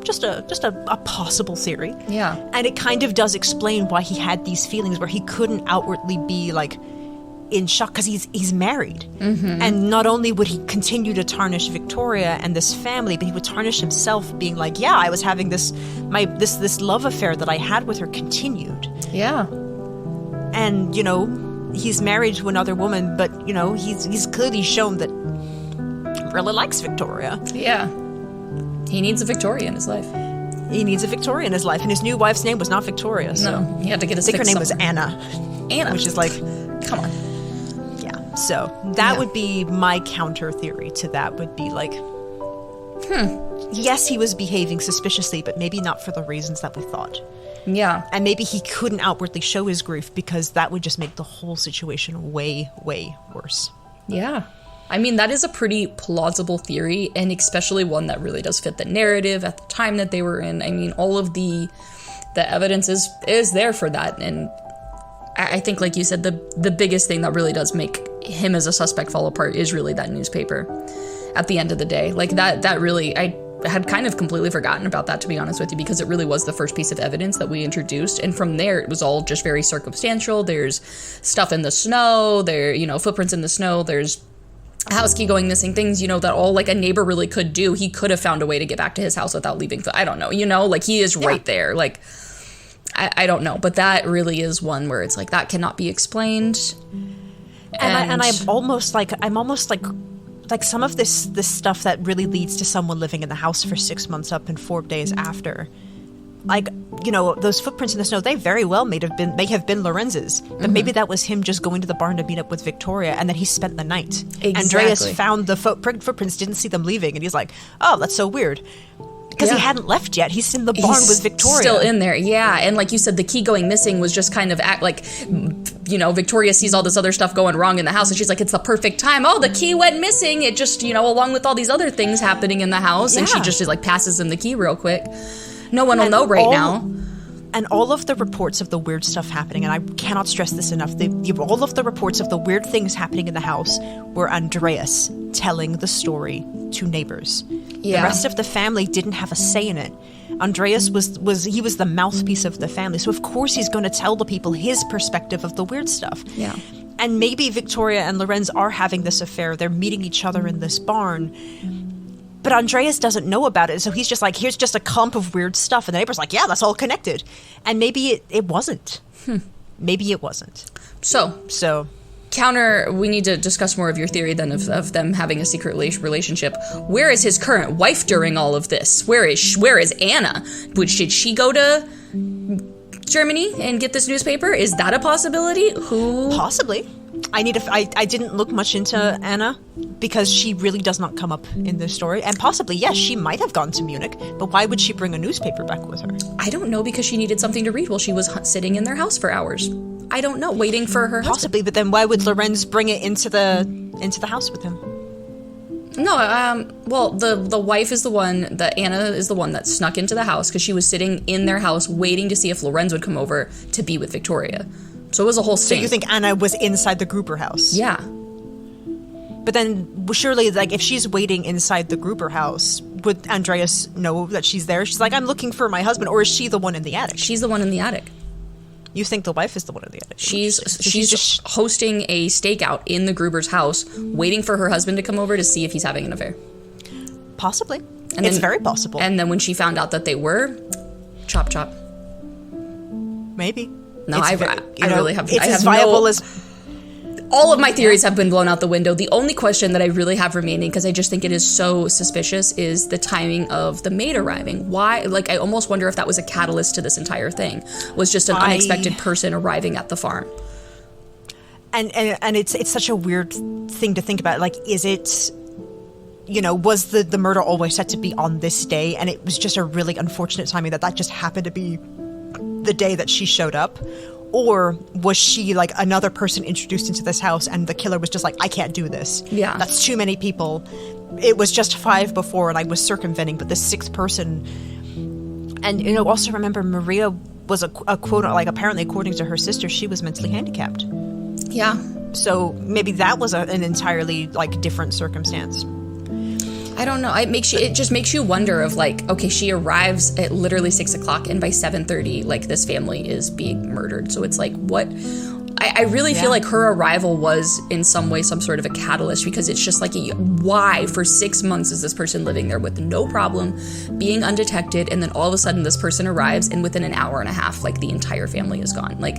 Just a possible theory. Yeah. And it kind of does explain why he had these feelings where he couldn't outwardly be like in shock, because he's married. And not only would he continue to tarnish Victoria and this family, but he would tarnish himself, being like, yeah, I was having this love affair that I had with her continued. Yeah. And, he's married to another woman, but, he's clearly shown that he really likes Victoria. Yeah. He needs a Victoria in his life. He needs a Victoria in his life, and his new wife's name was not Victoria. So no, he had to get his I think her name somewhere. was Anna. Anna. Which is like... Come on. Yeah. So that would be my counter theory to that, would be like... Yes, he was behaving suspiciously, but maybe not for the reasons that we thought. Yeah. And maybe he couldn't outwardly show his grief because that would just make the whole situation way, way worse. Yeah. I mean, that is a pretty plausible theory, and especially one that really does fit the narrative at the time that they were in. I mean, all of the evidence is there for that, and I think, like you said, the biggest thing that really does make him as a suspect fall apart is really that newspaper at the end of the day. Like, that really, I had kind of completely forgotten about that, to be honest with you, because it really was the first piece of evidence that we introduced, and from there it was all just very circumstantial. There's stuff in the snow, footprints in the snow, there's a house key going missing, things, that all, like, a neighbor really could do. He could have found a way to get back to his house without leaving. I don't know, like, he is right there. Like, I don't know, but that really is one where it's like, that cannot be explained. And I'm almost like some of this stuff that really leads to someone living in the house for 6 months up and 4 days after. Like, those footprints in the snow, they very well may have been Lorenz's, but maybe that was him just going to the barn to meet up with Victoria, and then he spent the night. Exactly. Andreas found the footprints, didn't see them leaving, and he's like, oh, that's so weird. Because he hadn't left yet. He's in the barn with Victoria. Still in there, yeah. And like you said, the key going missing was just kind of Victoria sees all this other stuff going wrong in the house, and she's like, it's the perfect time. Oh, the key went missing. It just, along with all these other things happening in the house, and she just like passes him the key real quick. No one will know right now. And all of the reports of the weird stuff happening, and I cannot stress this enough, all of the reports of the weird things happening in the house were Andreas telling the story to neighbors. Yeah. The rest of the family didn't have a say in it. Andreas was the mouthpiece of the family, so of course he's going to tell the people his perspective of the weird stuff. Yeah. And maybe Victoria and Lorenz are having this affair. They're meeting each other in this barn. But Andreas doesn't know about it, so he's just like, here's just a clump of weird stuff. And the neighbor's like, yeah, that's all connected. And maybe it wasn't. Maybe it wasn't. So we need to discuss more of your theory then of them having a secret relationship. Where is his current wife during all of this? Where is Anna? Did she go to Germany and get this newspaper? Is that a possibility? Possibly. I didn't look much into Anna because she really does not come up in this story. And possibly, yes, she might have gone to Munich, but why would she bring a newspaper back with her? I don't know, because she needed something to read while she was sitting in their house for hours. I don't know, waiting for her husband. Possibly, but then why would Lorenz bring it into the house with him? No, well, the wife is the one, Anna is the one that snuck into the house because she was sitting in their house waiting to see if Lorenz would come over to be with Victoria. So it was a whole thing. So you think Anna was inside the Gruber house? Yeah. But then, surely, like, if she's waiting inside the Gruber house, would Andreas know that she's there? She's like, I'm looking for my husband, or is she the one in the attic? She's the one in the attic. You think the wife is the one in the attic? She's just hosting a stakeout in the Gruber's house, waiting for her husband to come over to see if he's having an affair. Possibly. It's very possible. And then when she found out that they were, chop chop. Maybe. No, I really have. It's as viable as. All of my theories have been blown out the window. The only question that I really have remaining, because I just think it is so suspicious, is the timing of the maid arriving. Why? Like, I almost wonder if that was a catalyst to this entire thing. Was just an unexpected person arriving at the farm. And it's such a weird thing to think about. Like, is it, was the murder always set to be on this day, and it was just a really unfortunate timing that just happened to be the day that she showed up? Or was she like another person introduced into this house and the killer was just like, I can't do this. Yeah. That's too many people. It was just 5 before and I was circumventing, but the 6th person. And, also remember Maria was a quote, like apparently according to her sister, she was mentally handicapped. Yeah. So maybe that was an entirely like different circumstance. I don't know. It just makes you wonder of like, okay, she arrives at literally 6 o'clock and by 7:30, like this family is being murdered. So it's like, what? I really feel like her arrival was in some way some sort of a catalyst, because it's just like, why for 6 months is this person living there with no problem, being undetected, and then all of a sudden this person arrives and within an hour and a half, like the entire family is gone. Like,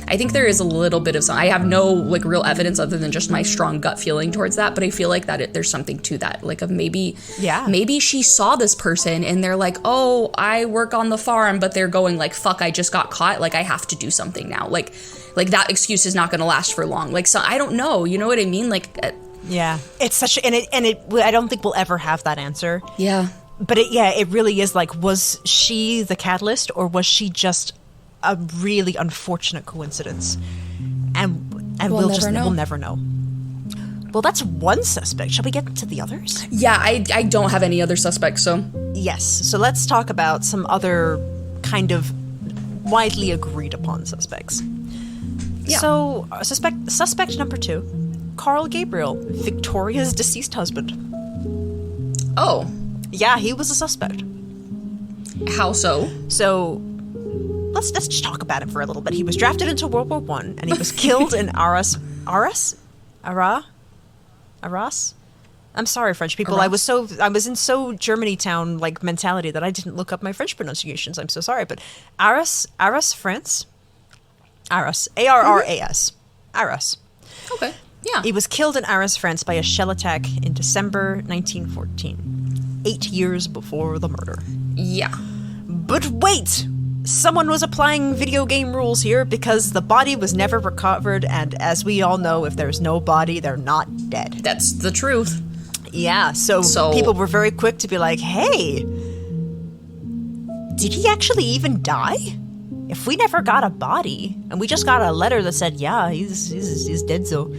I think there is a little bit of I have no like real evidence other than just my strong gut feeling towards that, but I feel like that there's something to that, like of maybe she saw this person and they're like, oh, I work on the farm, but they're going like, fuck, I just got caught, like I have to do something now, like that excuse is not going to last for long. Like, so I don't know. You know what I mean? Like, yeah, it's such, and I don't think we'll ever have that answer. Yeah. But it really is like, was she the catalyst or was she just a really unfortunate coincidence? And we'll never know. Well, that's one suspect. Shall we get into the others? Yeah, I don't have any other suspects, so... Yes, so let's talk about some other kind of widely agreed upon suspects. Yeah. So, suspect number 2, Carl Gabriel, Victoria's deceased husband. Oh. Yeah, he was a suspect. How so? So, let's just talk about him for a little bit. He was drafted into World War I, and he was killed in Arras? I'm sorry, French people. Arras? I was in so Germany town like mentality that I didn't look up my French pronunciations. I'm so sorry, but Arras, France, Arras, Arras, Arras. Okay. Yeah. He was killed in Arras, France, by a shell attack in December 1914, 8 years before the murder. Yeah. But wait. Someone was applying video game rules here because the body was never recovered, and as we all know, if there's no body, they're not dead. That's the truth. Yeah, so people were very quick to be like, hey, did he actually even die? If we never got a body, and we just got a letter that said, yeah, he's dead, so...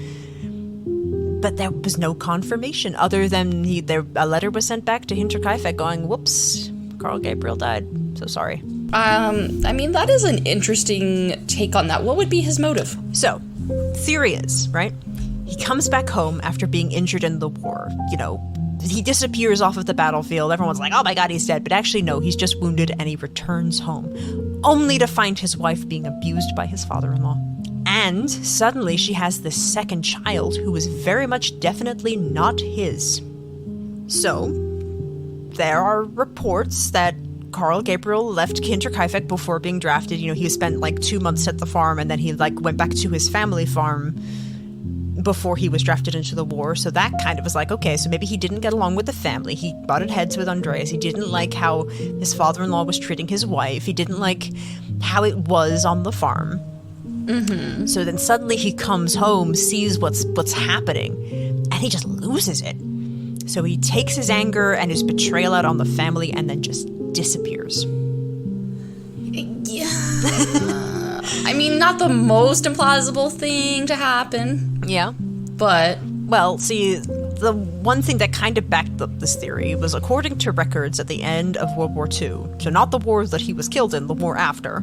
But there was no confirmation, other than a letter was sent back to Hinterkaifeck going, whoops, Carl Gabriel died, so sorry. I mean, that is an interesting take on that. What would be his motive? So, theory is, right? He comes back home after being injured in the war. You know, he disappears off of the battlefield. Everyone's like, oh my god, he's dead. But actually, no, he's just wounded and he returns home, only to find his wife being abused by his father-in-law. And suddenly she has this second child who is very much definitely not his. So, there are reports that Carl Gabriel left Hinterkaifeck before being drafted. You know, he spent like 2 months at the farm, and then he like went back to his family farm before he was drafted into the war. So that kind of was like, okay, so maybe he didn't get along with the family. He butted heads with Andreas. He didn't like how his father-in-law was treating his wife. He didn't like how it was on the farm. Mm-hmm. So then suddenly he comes home, sees what's happening, and he just loses it. So he takes his anger and his betrayal out on the family and then just disappears. Yeah. I mean, not the most implausible thing to happen. Yeah. But... Well, see, the one thing that kind of backed up this theory was according to records at the end of World War II, so not the war that he was killed in, the war after,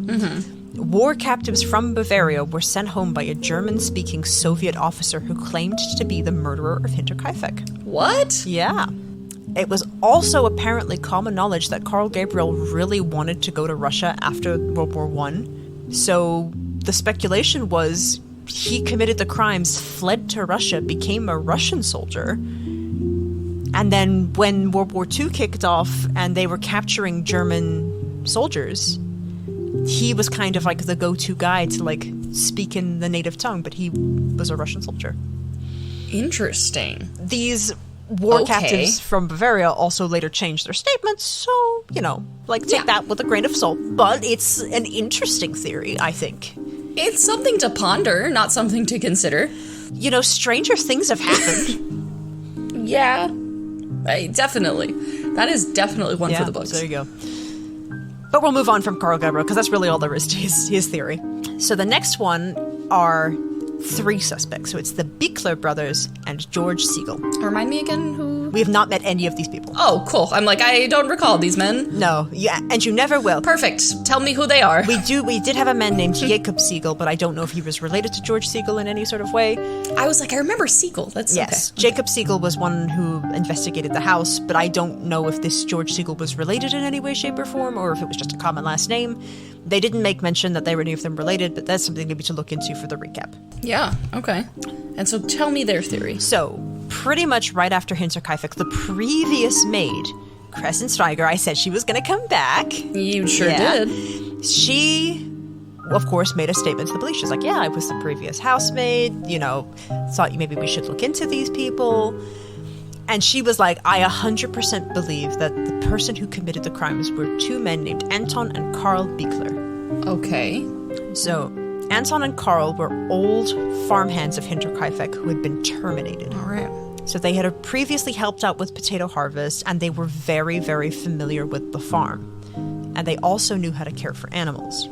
war captives from Bavaria were sent home by a German-speaking Soviet officer who claimed to be the murderer of Hinterkaifeck. What? Yeah. It was also apparently common knowledge that Carl Gabriel really wanted to go to Russia after World War I. So the speculation was he committed the crimes, fled to Russia, became a Russian soldier. And then when World War II kicked off and they were capturing German soldiers, he was kind of like the go-to guy to like speak in the native tongue, but he was a Russian soldier. Interesting. These war captives from Bavaria also later changed their statements, so, you know, like, take that with a grain of salt. But it's an interesting theory, I think. It's something to ponder, not something to consider. You know, stranger things have happened. Yeah. Definitely. That is definitely one for the books. There you go. But we'll move on from Carl Gabriel, because that's really all there is to his theory. So the next one are 3 suspects. So it's the Bickler brothers and George Siegel. Remind me again who... We have not met any of these people. Oh, cool. I'm like, I don't recall these men. No, yeah, and you never will. Perfect. Tell me who they are. We did have a man named Jacob Siegel, but I don't know if he was related to George Siegel in any sort of way. I was like, I remember Siegel. That's yes. Okay. Jacob Siegel was one who investigated the house, but I don't know if this George Siegel was related in any way, shape, or form, or if it was just a common last name. They didn't make mention that they were any of them related, but that's something maybe to look into for the recap. Yeah, okay. And so tell me their theory. So, pretty much right after Hinterkaifeck, the previous maid, Crescent Steiger, I said she was going to come back. You sure did. She, of course, made a statement to the police. She's like, yeah, I was the previous housemaid, you know, thought maybe we should look into these people. And she was like, I 100% believe that the person who committed the crimes were 2 men named Anton and Carl Bickler. Okay. So, Anton and Carl were old farmhands of Hinterkaifeck who had been terminated. All right. So they had previously helped out with potato harvest, and they were very, very familiar with the farm. And they also knew how to care for animals.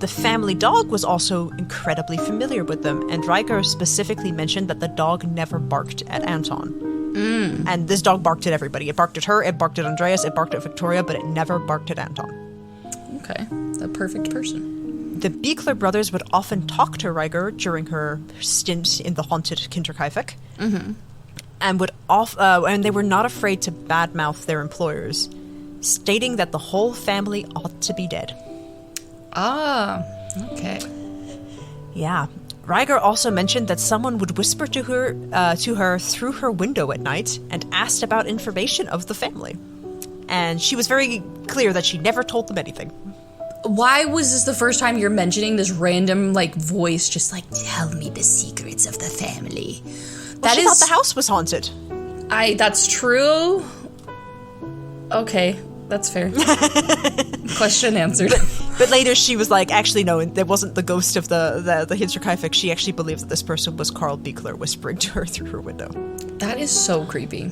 The family dog was also incredibly familiar with them, and Riker specifically mentioned that the dog never barked at Anton. And this dog barked at everybody. It barked at her, it barked at Andreas, it barked at Victoria, but it never barked at Anton. Okay, the perfect person. The Beekler brothers would often talk to Riker during her stint in the haunted Hinterkaifeck, and they were not afraid to badmouth their employers, stating that the whole family ought to be dead. Ah, okay. Yeah. Riker also mentioned that someone would whisper to her through her window at night and asked about information of the family. And she was very clear that she never told them anything. Why was this the first time you're mentioning this random, like, voice just like, tell me the secrets of the family? Well, she thought the house was haunted. That's true. Okay, that's fair. Question answered. But later she was like, actually, no, it wasn't the ghost of the Hinterkaifeck. She actually believed that this person was Carl Beekler whispering to her through her window. That is so creepy.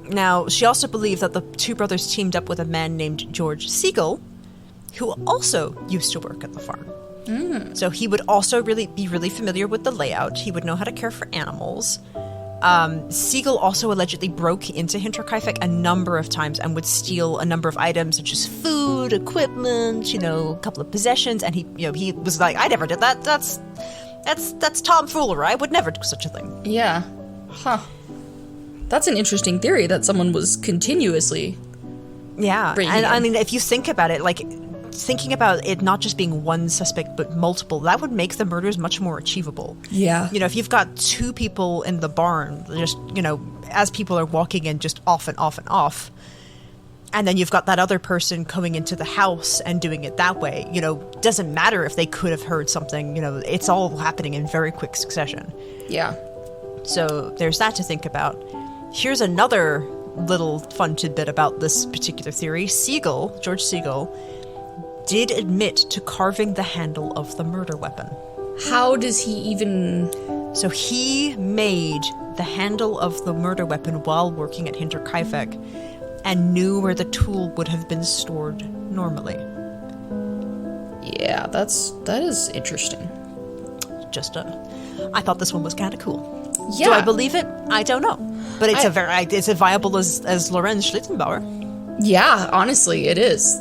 Now, she also believed that the two brothers teamed up with a man named George Siegel, who also used to work at the farm. So he would also be really familiar with the layout. He would know how to care for animals. Siegel also allegedly broke into Hinterkaifeck a number of times and would steal a number of items such as food, equipment, a couple of possessions. And he was like, I never did that. That's tomfoolery. I would never do such a thing. Yeah. Huh. That's an interesting theory that someone was continuously. Yeah. And I mean, if you think about it, like, thinking about it not just being one suspect but multiple, that would make the murders much more achievable. Yeah. If you've got two people in the barn, just, as people are walking in, just off and off and off, and then you've got that other person coming into the house and doing it that way, doesn't matter if they could have heard something, it's all happening in very quick succession. Yeah. So there's that to think about. Here's another little fun tidbit about this particular theory. George Siegel, did admit to carving the handle of the murder weapon. How does he even... So he made the handle of the murder weapon while working at Hinterkaifeck and knew where the tool would have been stored normally. Yeah, that is interesting. I thought this one was kind of cool. Yeah. Do I believe it? I don't know. But it's as viable as Lorenz Schlittenbauer. Yeah, honestly, it is.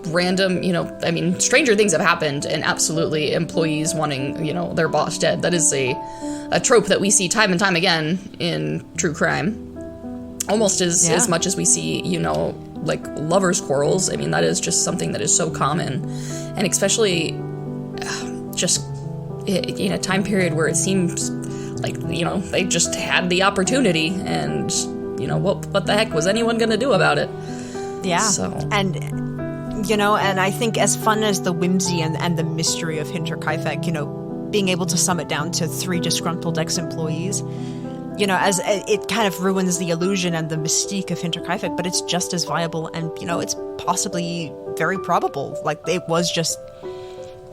Random, stranger things have happened, and absolutely employees wanting, their boss dead. That is a trope that we see time and time again in true crime. Almost as much as we see, like lovers' quarrels. I mean, that is just something that is so common. And especially just in a time period where it seems like, they just had the opportunity, and, what the heck was anyone going to do about it? Yeah. So. And I think as fun as the whimsy and the mystery of Hinterkaifeck, being able to sum it down to 3 disgruntled ex-employees, as it kind of ruins the illusion and the mystique of Hinterkaifeck, but it's just as viable, and, it's possibly very probable. Like, it was just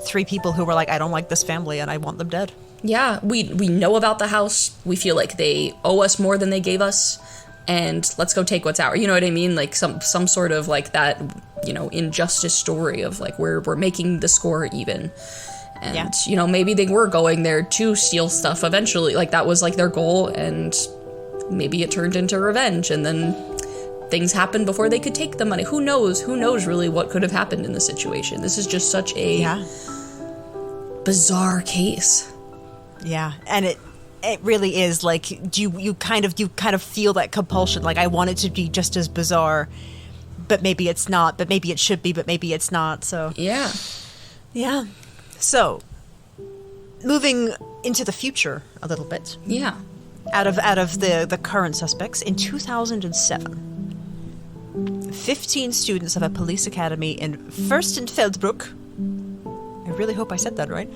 3 people who were like, I don't like this family and I want them dead. Yeah, we know about the house. We feel like they owe us more than they gave us, and let's go take what's ours. You know what I mean? Like some sort of like that, injustice story of like we're making the score even. And, maybe they were going there to steal stuff eventually. Like that was like their goal, and maybe it turned into revenge, and then things happened before they could take the money. Who knows? Who knows really what could have happened in this situation? This is just such a bizarre case. Yeah, and it really is like you kind of feel that compulsion. Like, I want it to be just as bizarre, but maybe it's not. But maybe it should be. But maybe it's not. So yeah. So moving into the future a little bit. Yeah. Out of the current suspects, in 2007, 15 students of a police academy in Fürstenfeldbruck, I really hope I said that right,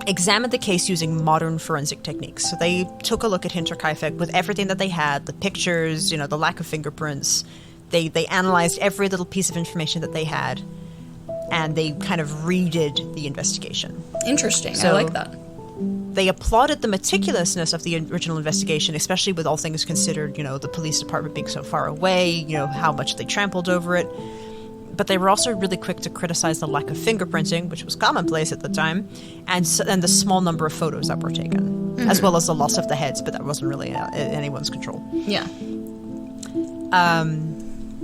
examined the case using modern forensic techniques. So they took a look at Hinterkaifeck with everything that they had, the pictures, the lack of fingerprints. They analyzed every little piece of information that they had, and they kind of redid the investigation. Interesting. So I like that. They applauded the meticulousness of the original investigation, especially with all things considered, the police department being so far away, how much they trampled over it. But they were also really quick to criticize the lack of fingerprinting, which was commonplace at the time, and the small number of photos that were taken, as well as the loss of the heads, but that wasn't really in anyone's control. Yeah.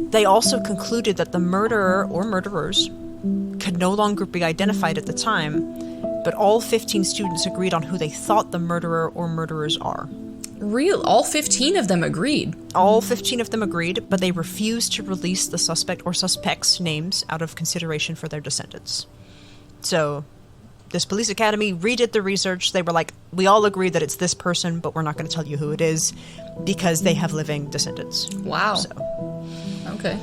They also concluded that the murderer or murderers could no longer be identified at the time, but all 15 students agreed on who they thought the murderer or murderers are. Real? All 15 of them agreed? All 15 of them agreed, but they refused to release the suspect or suspects' names out of consideration for their descendants. So, this police academy redid the research. They were like, we all agree that it's this person, but we're not going to tell you who it is, because they have living descendants. Wow. So, okay.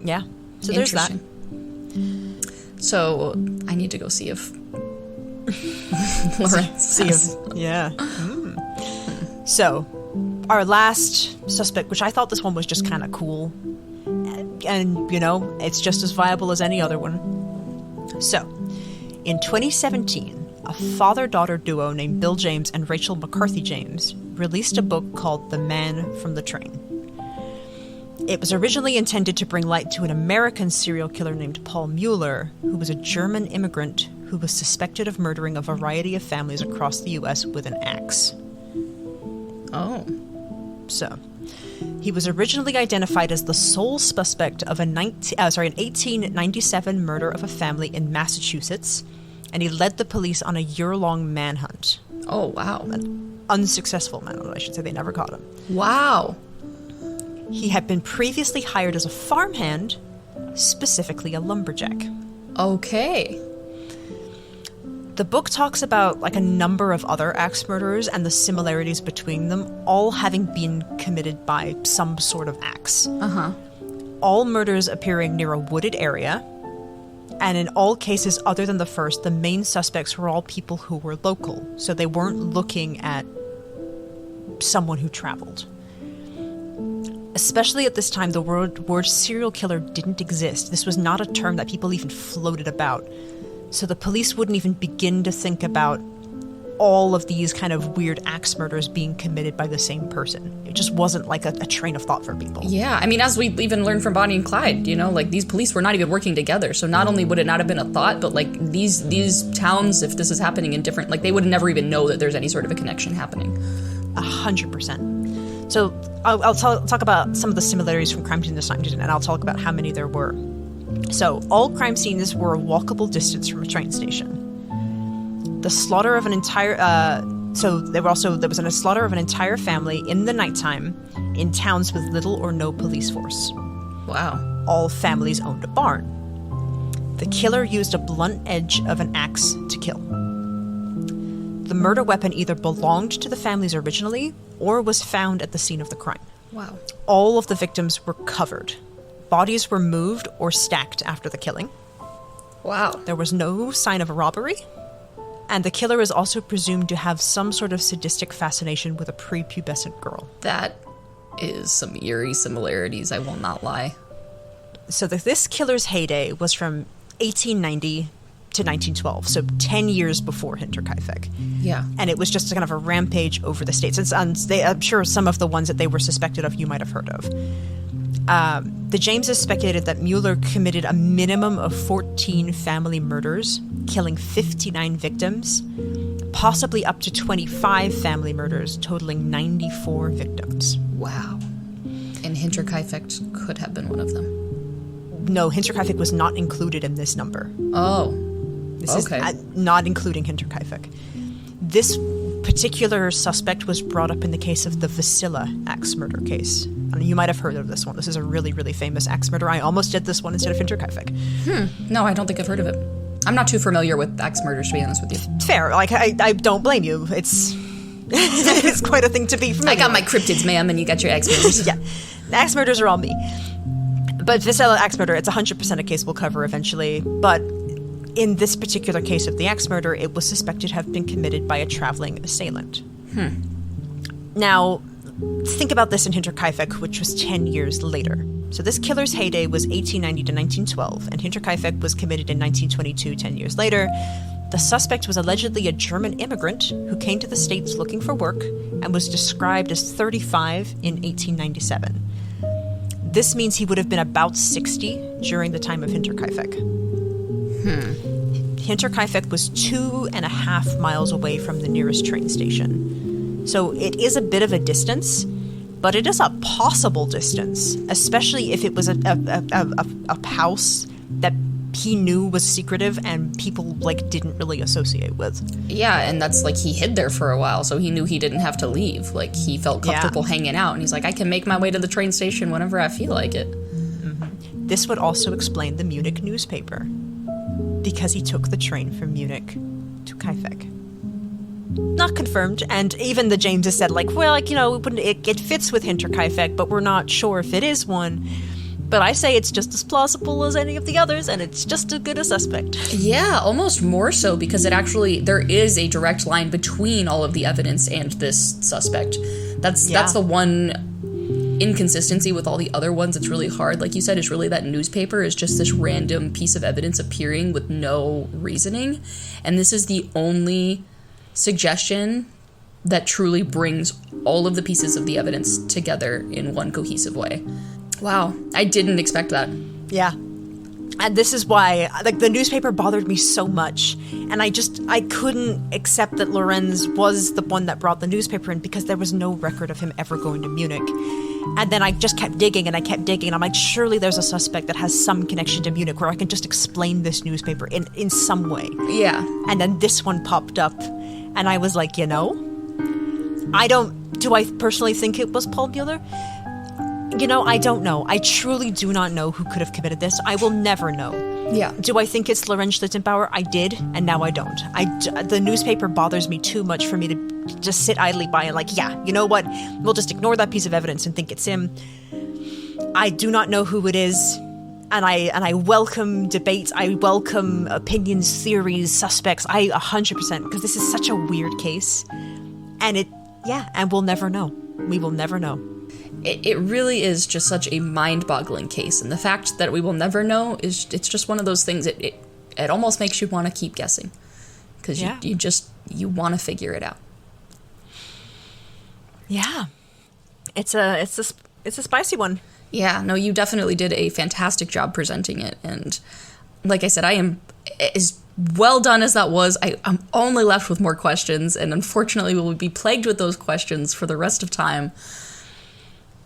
Yeah. So there's that. So, I need to go see if... Yeah. So, our last suspect, which I thought this one was just kind of cool, and, you know, it's just as viable as any other one. So, in 2017, a father-daughter duo named Bill James and Rachel McCarthy James released a book called The Man from the Train. It was originally intended to bring light to an American serial killer named Paul Mueller, who was a German immigrant who was suspected of murdering a variety of families across the U.S. with an axe. Oh. So, he was originally identified as the sole suspect of an 1897 murder of a family in Massachusetts, and he led the police on a year-long manhunt. Oh, wow. An unsuccessful manhunt, I should say. They never caught him. Wow. He had been previously hired as a farmhand, specifically a lumberjack. Okay. The book talks about like a number of other axe murderers and the similarities between them, all having been committed by some sort of axe. Uh-huh. All murders appearing near a wooded area, and in all cases other than the first, the main suspects were all people who were local, so they weren't looking at someone who traveled. Especially at this time, the word serial killer didn't exist. This was not a term that people even floated about. So the police wouldn't even begin to think about all of these kind of weird axe murders being committed by the same person. It just wasn't like a train of thought for people. Yeah, I mean, as we even learned from Bonnie and Clyde, you know, like these police were not even working together. So not only would it not have been a thought, but like these towns, if this is happening in different, like they would never even know that there's any sort of a connection happening. 100%. So I'll talk about some of the similarities from crime scene this time, and I'll talk about how many there were. So, all crime scenes were a walkable distance from a train station. The slaughter of an entire... there was a slaughter of an entire family in the nighttime in towns with little or no police force. Wow. All families owned a barn. The killer used a blunt edge of an axe to kill. The murder weapon either belonged to the families originally or was found at the scene of the crime. Wow. All of the victims were covered. Bodies were moved or stacked after the killing. Wow. There was no sign of a robbery. And the killer is also presumed to have some sort of sadistic fascination with a prepubescent girl. That is some eerie similarities, I will not lie. So this killer's heyday was from 1890 to 1912, so 10 years before Hinterkaifeck. Yeah. And it was just kind of a rampage over the states. And I'm sure some of the ones that they were suspected of you might have heard of. The Jameses speculated that Mueller committed a minimum of 14 family murders, killing 59 victims, possibly up to 25 family murders, totaling 94 victims. Wow. And Hinterkaifeck could have been one of them. No, Hinterkaifeck was not included in this number. Oh. This okay. is not including Hinterkaifeck. This particular suspect was brought up in the case of the Vasila axe murder case. And you might have heard of this one. This is a really, really famous axe murder. I almost did this one instead of Hinterkaifeck. No, I don't think I've heard of it. I'm not too familiar with axe murders, to be honest with you. Fair. Like, I don't blame you. It's it's quite a thing to be familiar I got with. my cryptids, ma'am, and you got your axe murders. Yeah. The axe murders are all me. But Vasila axe murder, it's 100% a case we'll cover eventually. But in this particular case of the axe murder, it was suspected to have been committed by a traveling assailant. Now, think about this in Hinterkaifeck, which was 10 years later. So this killer's heyday was 1890 to 1912, and Hinterkaifeck was committed in 1922, 10 years later. The suspect was allegedly a German immigrant who came to the States looking for work and was described as 35 in 1897. This means he would have been about 60 during the time of Hinterkaifeck. Hinterkaifeck was 2.5 miles away from the nearest train station. So it is a bit of a distance, but it is a possible distance, especially if it was a house that he knew was secretive and people like didn't really associate with. Yeah, and that's like he hid there for a while, so he knew he didn't have to leave. Like he felt comfortable hanging out, and he's like, I can make my way to the train station whenever I feel like it. This would also explain the Munich newspaper, because he took the train from Munich to Kaifeck. Not confirmed, and even the Jameses said, like, well, like, you know, it fits with Hinterkaifeck, but we're not sure if it is one. But I say it's just as plausible as any of the others, and it's just as good a suspect. Yeah, almost more so, because there is a direct line between all of the evidence and this suspect. That's the one inconsistency with all the other ones. It's really hard. Like you said, it's really that newspaper is just this random piece of evidence appearing with no reasoning. And this is the only suggestion that truly brings all of the pieces of the evidence together in one cohesive way. Wow, I didn't expect that. Yeah. And this is why, like, the newspaper bothered me so much. And I couldn't accept that Lorenz was the one that brought the newspaper in, because there was no record of him ever going to Munich. And then I just kept digging, and I'm like, surely there's a suspect that has some connection to Munich where I can just explain this newspaper in some way. Yeah. And then this one popped up, and I was like, you know, do I personally think it was Paul Mueller? You know, I don't know. I truly do not know who could have committed this. I will never know. Yeah. Do I think it's Lorenz Schlittenbauer? I did, and now I don't. The newspaper bothers me too much for me to just sit idly by and like, yeah, you know what? We'll just ignore that piece of evidence and think it's him. I do not know who it is, and I welcome debates. I welcome opinions, theories, suspects. 100%, because this is such a weird case, and and we'll never know. We will never know. It really is just such a mind-boggling case, and the fact that we will never know it's just one of those things. It almost makes you want to keep guessing, because you want to figure it out. Yeah, it's a spicy one. Yeah, no, you definitely did a fantastic job presenting it, and like I said, I am as well done as that was. I'm only left with more questions, and unfortunately, we will be plagued with those questions for the rest of time.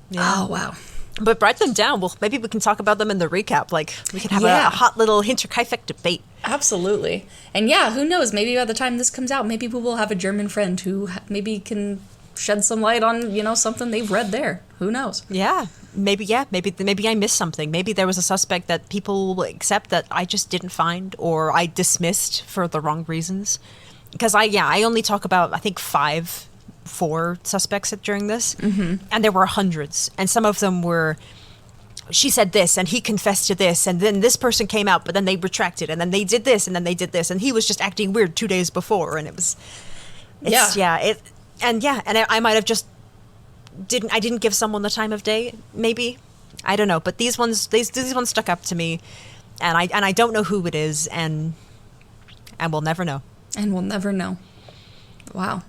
Yeah. Oh, wow. But write them down. Well, maybe we can talk about them in the recap. Like, we can have a hot little Hinterkaifeck debate. Absolutely. And yeah, who knows? Maybe by the time this comes out, maybe we will have a German friend who maybe can shed some light on, you know, something they've read there. Who knows? Yeah. Maybe I missed something. Maybe there was a suspect that people accept that I just didn't find, or I dismissed for the wrong reasons. Because I only talk about, I think, 4 suspects during this, and there were hundreds, and some of them were, she said this and he confessed to this, and then this person came out but then they retracted, and then they did this, and then they did this, and he was just acting weird 2 days before, and I might have just didn't give someone the time of day, maybe, I don't know, but these ones stuck up to me, and I don't know who it is, and we'll never know. Wow.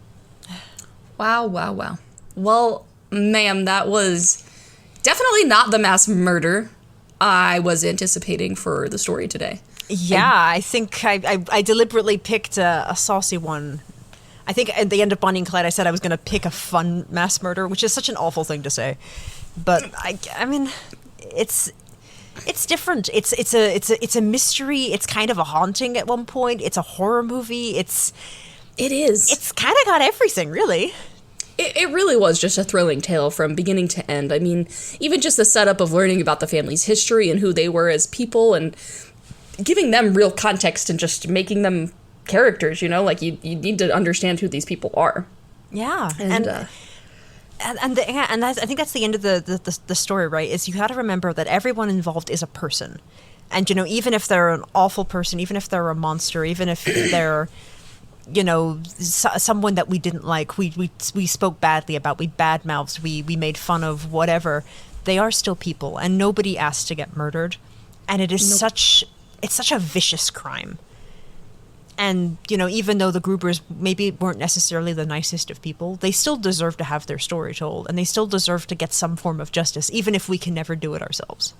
Wow. Well, ma'am, that was definitely not the mass murder I was anticipating for the story today. Yeah, I think I deliberately picked a saucy one. I think at the end of Bonnie and Clyde, I said I was going to pick a fun mass murder, which is such an awful thing to say. But I mean, it's different. It's a mystery. It's kind of a haunting at one point. It's a horror movie. It is. It's kind of got everything, really. It really was just a thrilling tale from beginning to end. I mean, even just the setup of learning about the family's history and who they were as people, and giving them real context and just making them characters, you know? Like, you need to understand who these people are. Yeah. I think that's the end of the story, right? Is you got to remember that everyone involved is a person. And, you know, even if they're an awful person, even if they're a monster, even if they're, you know, someone that we didn't like, we spoke badly about, we badmouthed, we made fun of, whatever, they are still people, and nobody asked to get murdered. And it is such a vicious crime. And, you know, even though the Grubers maybe weren't necessarily the nicest of people, they still deserve to have their story told, and they still deserve to get some form of justice, even if we can never do it ourselves.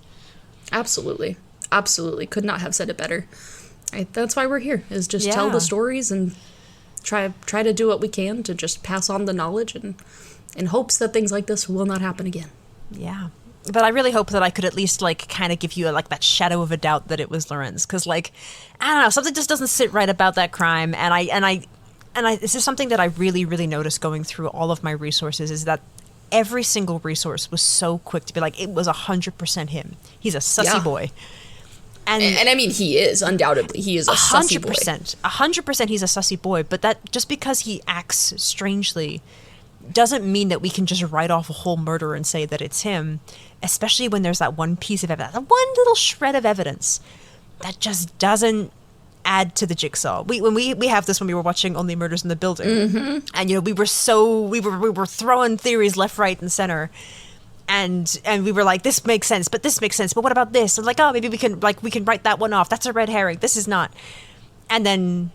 Absolutely. Absolutely. Could not have said it better. That's why we're here, is just tell the stories and try to do what we can to just pass on the knowledge, and in hopes that things like this will not happen again. Yeah. But I really hope that I could at least, like, kind of give you, like, that shadow of a doubt that it was Lorenz. Because, like, I don't know, something just doesn't sit right about that crime. And this is something that I really, really noticed going through all of my resources, is that every single resource was so quick to be like, it was 100% him. He's a sussy boy. And I mean, he is, undoubtedly. He is a sussy boy. 100% he's a sussy boy. But that, just because he acts strangely doesn't mean that we can just write off a whole murder and say that it's him, especially when there's that one piece of evidence, that one little shred of evidence that just doesn't add to the jigsaw. We have this when we were watching Only Murders in the Building, and, you know, we were throwing theories left, right, and center, and we were like, this makes sense, but what about this? And like, oh, maybe we can write that one off. That's a red herring. This is not. And then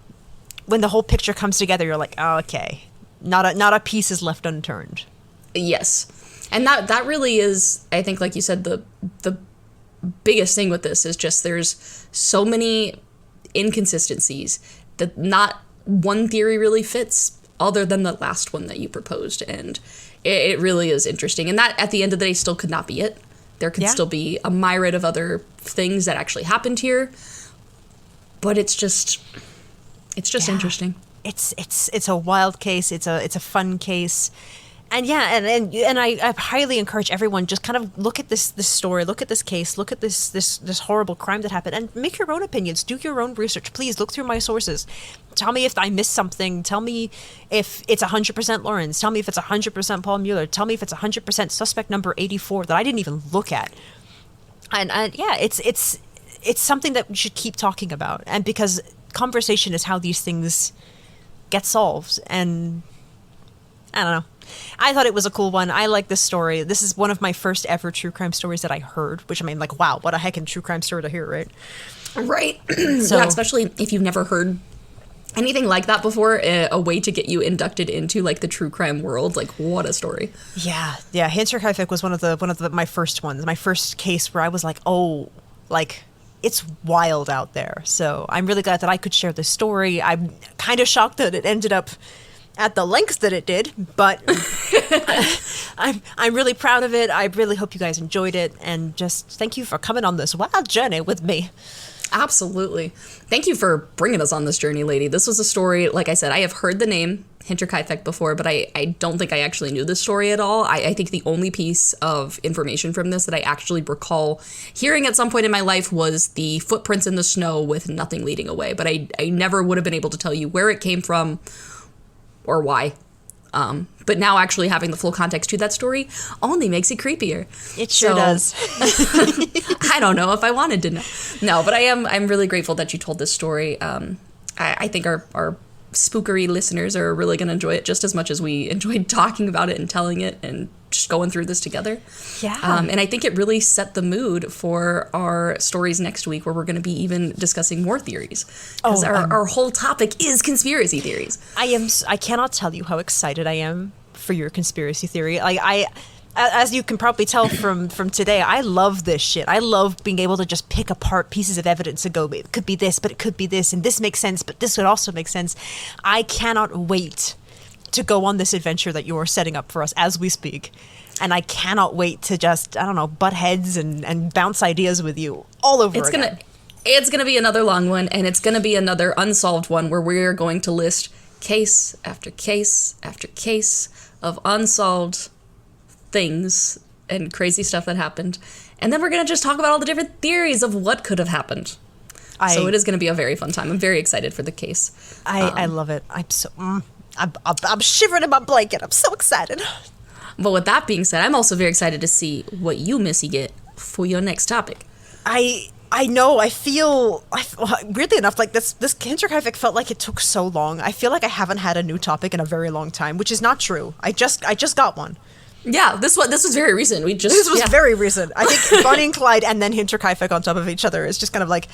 when the whole picture comes together, you're like, oh, okay. Not a piece is left unturned. Yes. And that really is, I think, like you said, the biggest thing with this is just there's so many inconsistencies that not one theory really fits other than the last one that you proposed. And it really is interesting. And that, at the end of the day, still could not be it. There could still be a myriad of other things that actually happened here. But it's just interesting. It's a wild case. It's a fun case, and I highly encourage everyone, just kind of look at this story, look at this case, look at this horrible crime that happened, and make your own opinions. Do your own research. Please look through my sources. Tell me if I missed something. Tell me if it's 100% Lorenz. Tell me if it's 100% Paul Mueller. Tell me if it's 100% suspect number 84 that I didn't even look at. And it's something that we should keep talking about, and because conversation is how these things get solved. And I don't know, I thought it was a cool one. I like this story. This is one of my first ever true crime stories that I heard, which, I mean, like, wow, what a heckin' true crime story to hear, right? Right. So, yeah, especially if you've never heard anything like that before, a way to get you inducted into, like, the true crime world. Like, what a story. Yeah. Hinterkaifeck was one of my first ones, my first case where I was like, oh, like, it's wild out there. So I'm really glad that I could share this story. I'm kind of shocked that it ended up at the length that it did, but I'm really proud of it. I really hope you guys enjoyed it, and just thank you for coming on this wild journey with me. Absolutely. Thank you for bringing us on this journey, lady. This was a story, like I said, I have heard the name Hinterkaifeck before, but I don't think I actually knew this story at all. I think the only piece of information from this that I actually recall hearing at some point in my life was the footprints in the snow with nothing leading away, but I never would have been able to tell you where it came from or why. But now actually having the full context to that story only makes it creepier. It sure does. I don't know if I wanted to know. No, but I'm really grateful that you told this story. I think our Spookery listeners are really going to enjoy it just as much as we enjoyed talking about it and telling it and just going through this together. Yeah. And I think it really set the mood for our stories next week, where we're going to be even discussing more theories. Because our whole topic is conspiracy theories. I cannot tell you how excited I am for your conspiracy theory. As you can probably tell from today, I love this shit. I love being able to just pick apart pieces of evidence and go, it could be this, but it could be this, and this makes sense, but this would also make sense. I cannot wait to go on this adventure that you are setting up for us as we speak. And I cannot wait to just, I don't know, butt heads and bounce ideas with you all over again. It's going to be another long one, and it's going to be another unsolved one where we're going to list case after case after case of unsolved things and crazy stuff that happened, and then we're going to just talk about all the different theories of what could have happened. So it is going to be a very fun time. I'm very excited for the case. I love it. I'm so I'm shivering in my blanket. I'm so excited. But with that being said, I'm also very excited to see what you, Missy, get for your next topic. I know. I feel weirdly enough, like this Hinterkaifeck felt like it took so long. I feel like I haven't had a new topic in a very long time, which is not true. I just got one. Yeah, this was very recent. This was very recent. I think Bonnie and Clyde and then Hinterkaifeck on top of each other is just kind of like,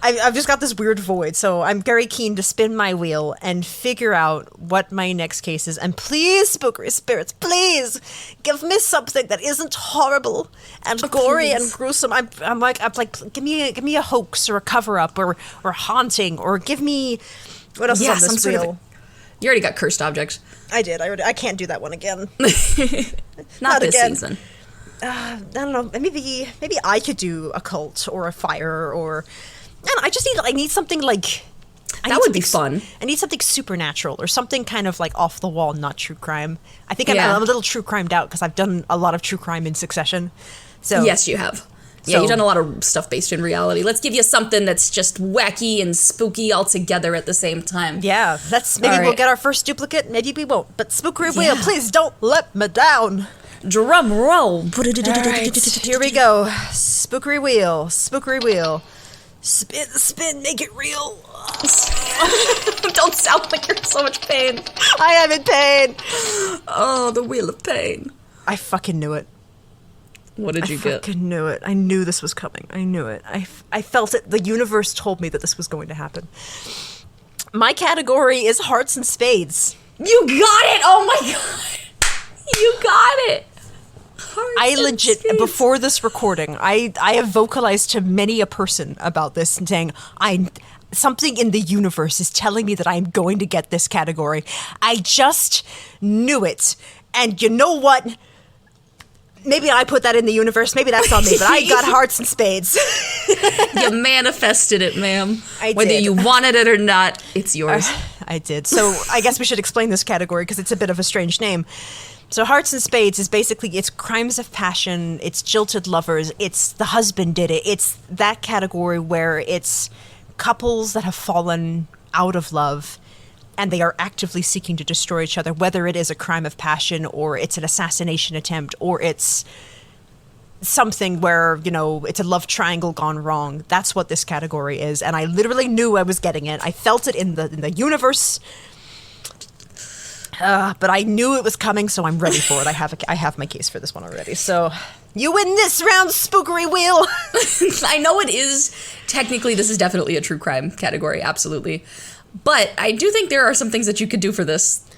I've just got this weird void, so I'm very keen to spin my wheel and figure out what my next case is. And please, Spookery Spirits, please give me something that isn't horrible and gory and gruesome. I'm like, give me a hoax or a cover up or haunting, or give me what else is on this wheel. You already got cursed object. I did. I can't do that one again. Not this again. Season. I don't know. Maybe I could do a cult or a fire or. I need something like... That would be fun. I need something supernatural or something kind of like off the wall, not true crime. I think I'm a little true crimed out because I've done a lot of true crime in succession. So yes, you have. Yeah, you've done a lot of stuff based in reality. Let's give you something that's just wacky and spooky all together at the same time. Yeah, we'll get our first duplicate. Maybe we won't. But Spookery Wheel, please don't let me down. Drum roll. Right, here we go. Spookery Wheel. Spin, make it real. Don't sound like you're in so much pain. I am in pain. Oh, the wheel of pain. I fucking knew it. What did you get? I fucking knew it. I knew this was coming. I knew it. I felt it. The universe told me that this was going to happen. My category is hearts and spades. You got it! Oh my god. You got it. I legit, before this recording, I have vocalized to many a person about this and saying, something in the universe is telling me that I'm going to get this category. I just knew it. And you know what? Maybe I put that in the universe. Maybe that's on me, but I got hearts and spades. You manifested it, ma'am. I did. Whether you wanted it or not, it's yours. I did. So I guess we should explain this category because it's a bit of a strange name. So hearts and spades is basically, it's crimes of passion, it's jilted lovers, it's the husband did it. It's that category where it's couples that have fallen out of love and they are actively seeking to destroy each other, whether it is a crime of passion or it's an assassination attempt or it's something where, it's a love triangle gone wrong. That's what this category is. And I literally knew I was getting it. I felt it in the universe. But I knew it was coming, so I'm ready for it. I have my case for this one already. So you win this round, Spookery Wheel. I know it is. Technically, this is definitely a true crime category, absolutely. But I do think there are some things that you could do for this.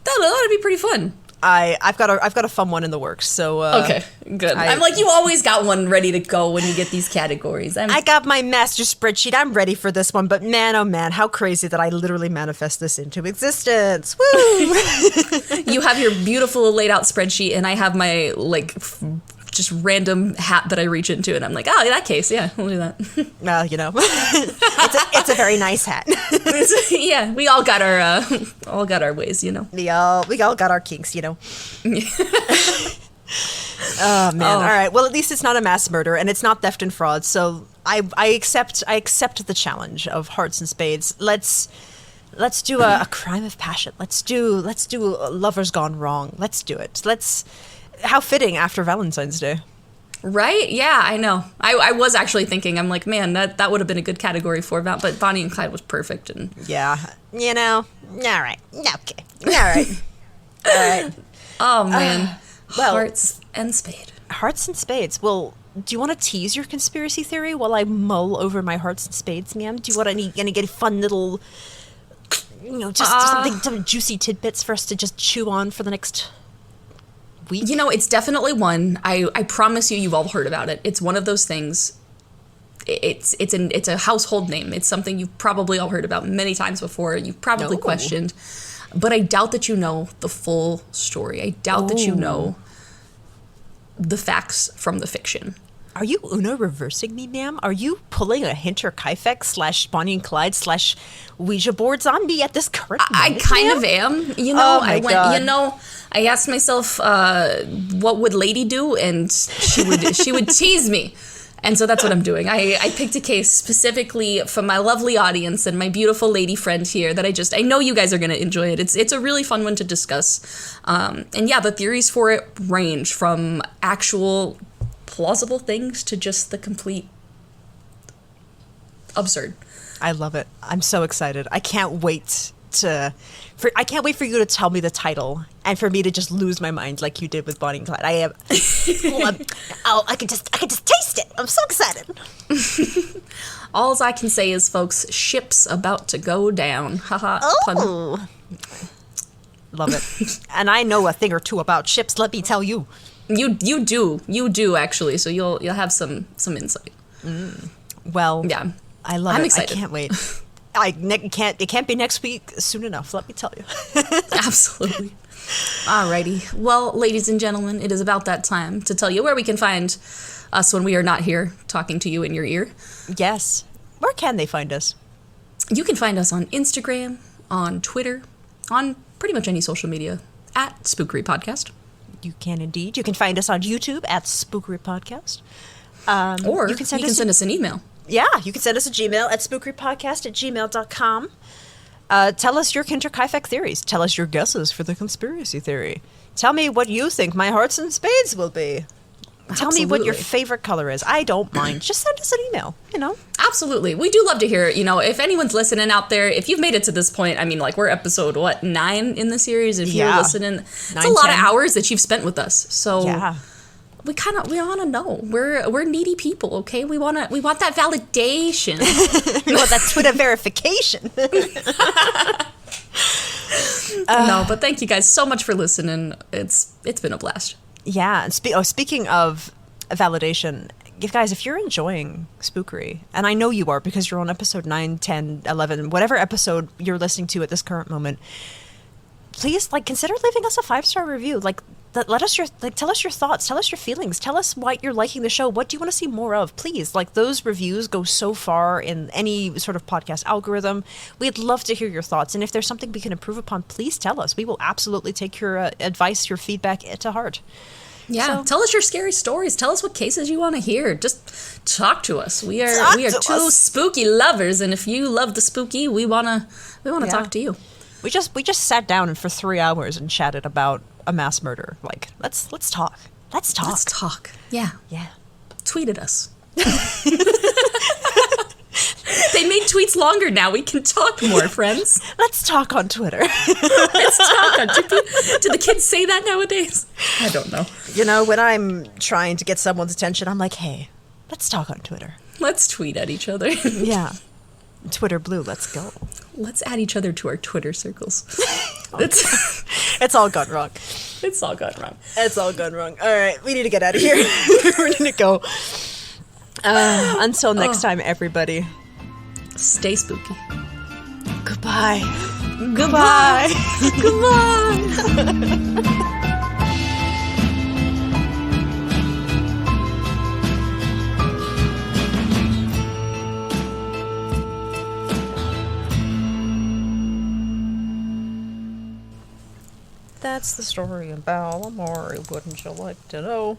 That ought to be pretty fun. I've got a fun one in the works. So okay, good. I'm like, you always got one ready to go when you get these categories. I got my master spreadsheet. I'm ready for this one. But man, oh man, how crazy that I literally manifest this into existence. Woo! You have your beautiful laid out spreadsheet, and I have my just random hat that I reach into, and I'm like, oh, in that case, yeah, we'll do that. Well, it's a very nice hat. Yeah, we all got our ways, We all got our kinks, Oh man! All right. Well, at least it's not a mass murder, and it's not theft and fraud. So I accept the challenge of hearts and spades. Let's do a crime of passion. Let's do lovers gone wrong. Let's do it. How fitting after Valentine's Day. Right? Yeah, I know. I was actually thinking, I'm like, man, that would have been a good category for that, but Bonnie and Clyde was perfect. And yeah, all right. Okay. All right. All right. Oh, man. Hearts and spade. Hearts and spades. Well, do you want to tease your conspiracy theory while I mull over my hearts and spades, ma'am? Do you want any get fun little, some juicy tidbits for us to just chew on for the next week? It's definitely one. I promise you've all heard about it. It's one of those things. It's a household name. It's something you've probably all heard about many times before. You've probably questioned. But I doubt that you know the full story. I doubt that you know the facts from the fiction. Are you Uno reversing me, ma'am? Are you pulling a Hinterkaifeck / Bonnie and Clyde / Ouija boards on me at this current moment, I kind of am. Oh my God. I asked myself, what would Lady do? And she would tease me. And so that's what I'm doing. I picked a case specifically for my lovely audience and my beautiful lady friend here that I know you guys are going to enjoy it. It's a really fun one to discuss. And yeah, the theories for it range from actual plausible things to just the complete absurd. I love it. I'm so excited. I can't wait I can't wait for you to tell me the title and for me to just lose my mind like you did with Bonnie and Clyde. I am. I can just taste it. I'm so excited. All I can say is, folks, ship's about to go down. Haha. Oh. Love it. And I know a thing or two about ships, let me tell you. You do actually. So you'll have some insight. Well, yeah, I love I'm it. excited. I can't wait. It can't be next week soon enough, let me tell you. Absolutely. Alrighty. Well, ladies and gentlemen, it is about that time to tell you where we can find us when we are not here talking to you in your ear. Yes. Where can they find us? You can find us on Instagram, on Twitter, on pretty much any social media at SpookeryPodcast. You can indeed. You can find us on YouTube at SpookeryPodcast. Or you can send us an email. Yeah, you can send us a Gmail at spookerypodcast@gmail.com. Tell us your Hinterkaifeck theories. Tell us your guesses for the conspiracy theory. Tell me what you think my hearts and spades will be. Tell me what your favorite color is. I don't mind. Just send us an email, Absolutely. We do love to hear, if anyone's listening out there, if you've made it to this point, I mean, like, we're episode, 9 in the series? If you're listening, it's a lot of hours that you've spent with us. So we want to know. We're needy people, okay? We want that validation. We want that Twitter verification. No, but thank you guys so much for listening. It's been a blast. Yeah, and speaking of validation, guys, if you're enjoying Spookery, and I know you are because you're on episode 9, 10, 11, whatever episode you're listening to at this current moment, please, consider leaving us a 5-star review. Tell us your thoughts, tell us your feelings, tell us why you're liking the show. What do you want to see more of? Please, those reviews go so far in any sort of podcast algorithm. We'd love to hear your thoughts, and if there's something we can improve upon, please tell us. We will absolutely take your advice, your feedback to heart. Yeah, tell us your scary stories. Tell us what cases you want to hear. Just talk to us. We are two spooky lovers, and if you love the spooky, we wanna talk to you. We just sat down for 3 hours and chatted about a mass murder. Let's talk. Let's talk. Let's talk. Yeah. Yeah. Tweet at us. They made tweets longer now. We can talk more, friends. Let's talk on Twitter. Let's talk on Twitter. Do the kids say that nowadays? I don't know. When I'm trying to get someone's attention, I'm like, hey, let's talk on Twitter. Let's tweet at each other. Yeah. Twitter blue, let's go. Let's add each other to our Twitter circles. It's all gone wrong. It's all gone wrong. It's all gone wrong. All right, we need to get out of here. We need to go. Until next time, everybody. Stay spooky. Goodbye. Goodbye. Goodbye. That's the story about Amari. Wouldn't you like to know?